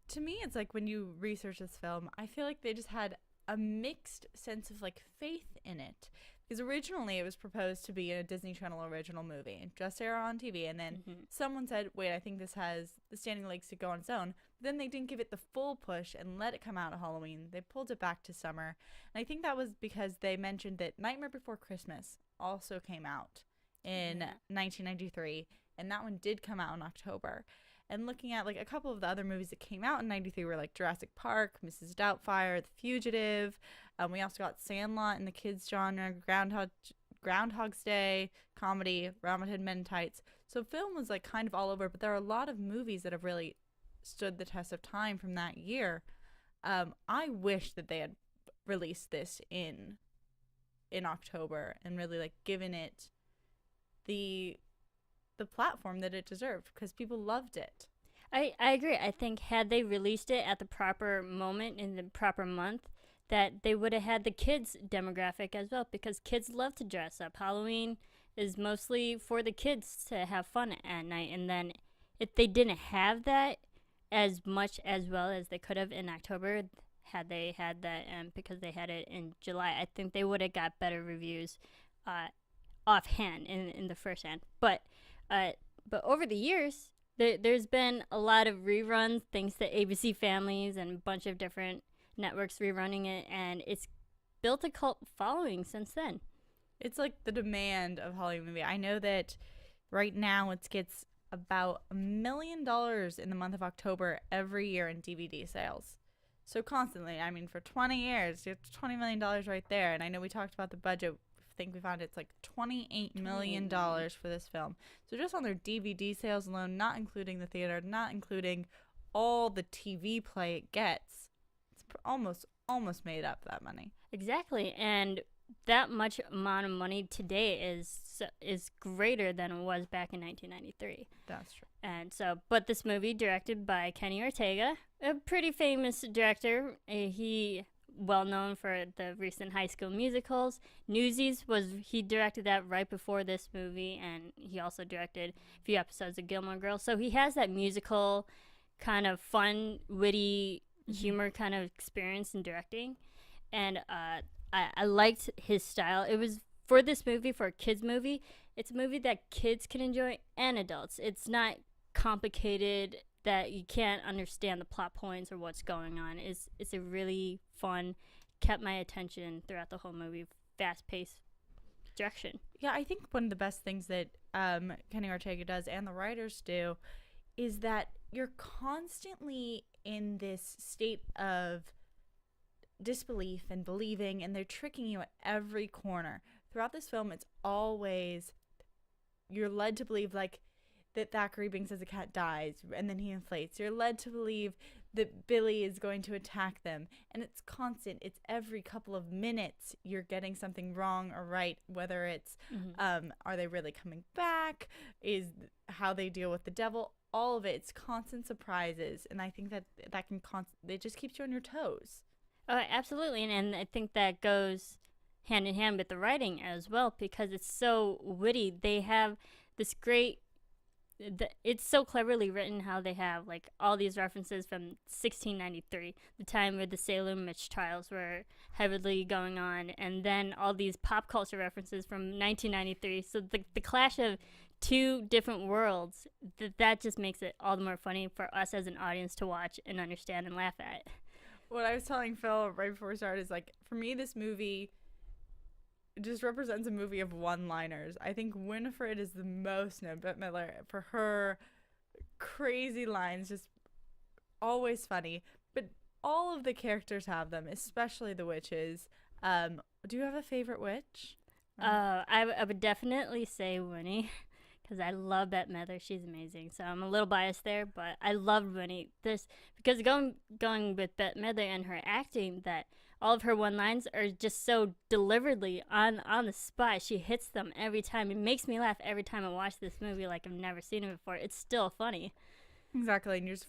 To me, it's like when you research this film, I feel like they just had a mixed sense of like faith in it. Because originally it was proposed to be a Disney Channel original movie and just air on TV. And then someone said, wait, I think this has the standing legs to go on its own. But then they didn't give it the full push and let it come out at Halloween. They pulled it back to summer. And I think that was because they mentioned that Nightmare Before Christmas also came out in 1993. And that one did come out in October. And looking at like a couple of the other movies that came out in 93 were like Jurassic Park, Mrs. Doubtfire, The Fugitive. We also got Sandlot in the kids genre, Groundhog's Day, comedy, Robin Hood Men in Tights. So film was like kind of all over, but there are a lot of movies that have really stood the test of time from that year. I wish that they had released this in October and really like given it the platform that it deserved because people loved it. I agree. I think had they released it at the proper moment in the proper month, that they would have had the kids demographic as well, because kids love to dress up. Halloween is mostly for the kids to have fun at night, and then if they didn't have that as much as well as they could have in October, had they had that, and because they had it in July, I think they would have got better reviews offhand in the first hand. But over the years, there's been a lot of reruns, thanks to ABC Families and a bunch of different networks rerunning it, and it's built a cult following since then. It's like the demand of Hollywood movie. I know that right now it gets about $1 million in the month of October every year in DVD sales. So constantly, I mean, for 20 years, it's $20 million right there. And I know we talked about the budget. I think we found it's like $28 million for this film. So just on their DVD sales alone, not including the theater, not including all the TV play it gets, almost made up that money. Exactly, and that much amount of money today is greater than it was back in 1993. That's true. And so, but this movie, directed by Kenny Ortega, a pretty famous director. He well known for the recent High School Musicals. Newsies he directed that right before this movie, and he also directed a few episodes of Gilmore Girls. So he has that musical kind of fun, witty humor kind of experience in directing, and I liked his style. It was for this movie, for a kids movie. It's a movie that kids can enjoy and adults. It's not complicated that you can't understand the plot points or what's going on. It's a really fun, kept my attention throughout the whole movie, fast-paced direction. Yeah, I think one of the best things that Kenny Ortega does and the writers do is that you're constantly in this state of disbelief and believing, and they're tricking you at every corner. Throughout this film, it's always, you're led to believe like that Thackeray Binks as a cat dies and then he inflates. You're led to believe that Billy is going to attack them, and it's constant. It's every couple of minutes you're getting something wrong or right, whether it's are they really coming back, is how they deal with the devil, all of it. It's constant surprises, and I think that can it just keeps you on your toes. Oh, absolutely. And I think that goes hand in hand with the writing as well, because it's so witty. They have this great, it's so cleverly written how they have like all these references from 1693, the time where the Salem witch trials were heavily going on, and then all these pop culture references from 1993. So the clash of two different worlds, that just makes it all the more funny for us as an audience to watch and understand and laugh at. What I was telling Phil right before we started is, like, for me, this movie just represents a movie of one-liners. I think Winifred is the most known, Bette Midler, for her crazy lines, just always funny. But all of the characters have them, especially the witches. Do you have a favorite witch? I would definitely say Winnie, because I love Bette Midler. She's amazing. So I'm a little biased there, but I love Winnie. Because going with Bette Midler and her acting, that all of her one-lines are just so deliberately on the spot. She hits them every time. It makes me laugh every time I watch this movie like I've never seen it before. It's still funny. Exactly, and you're just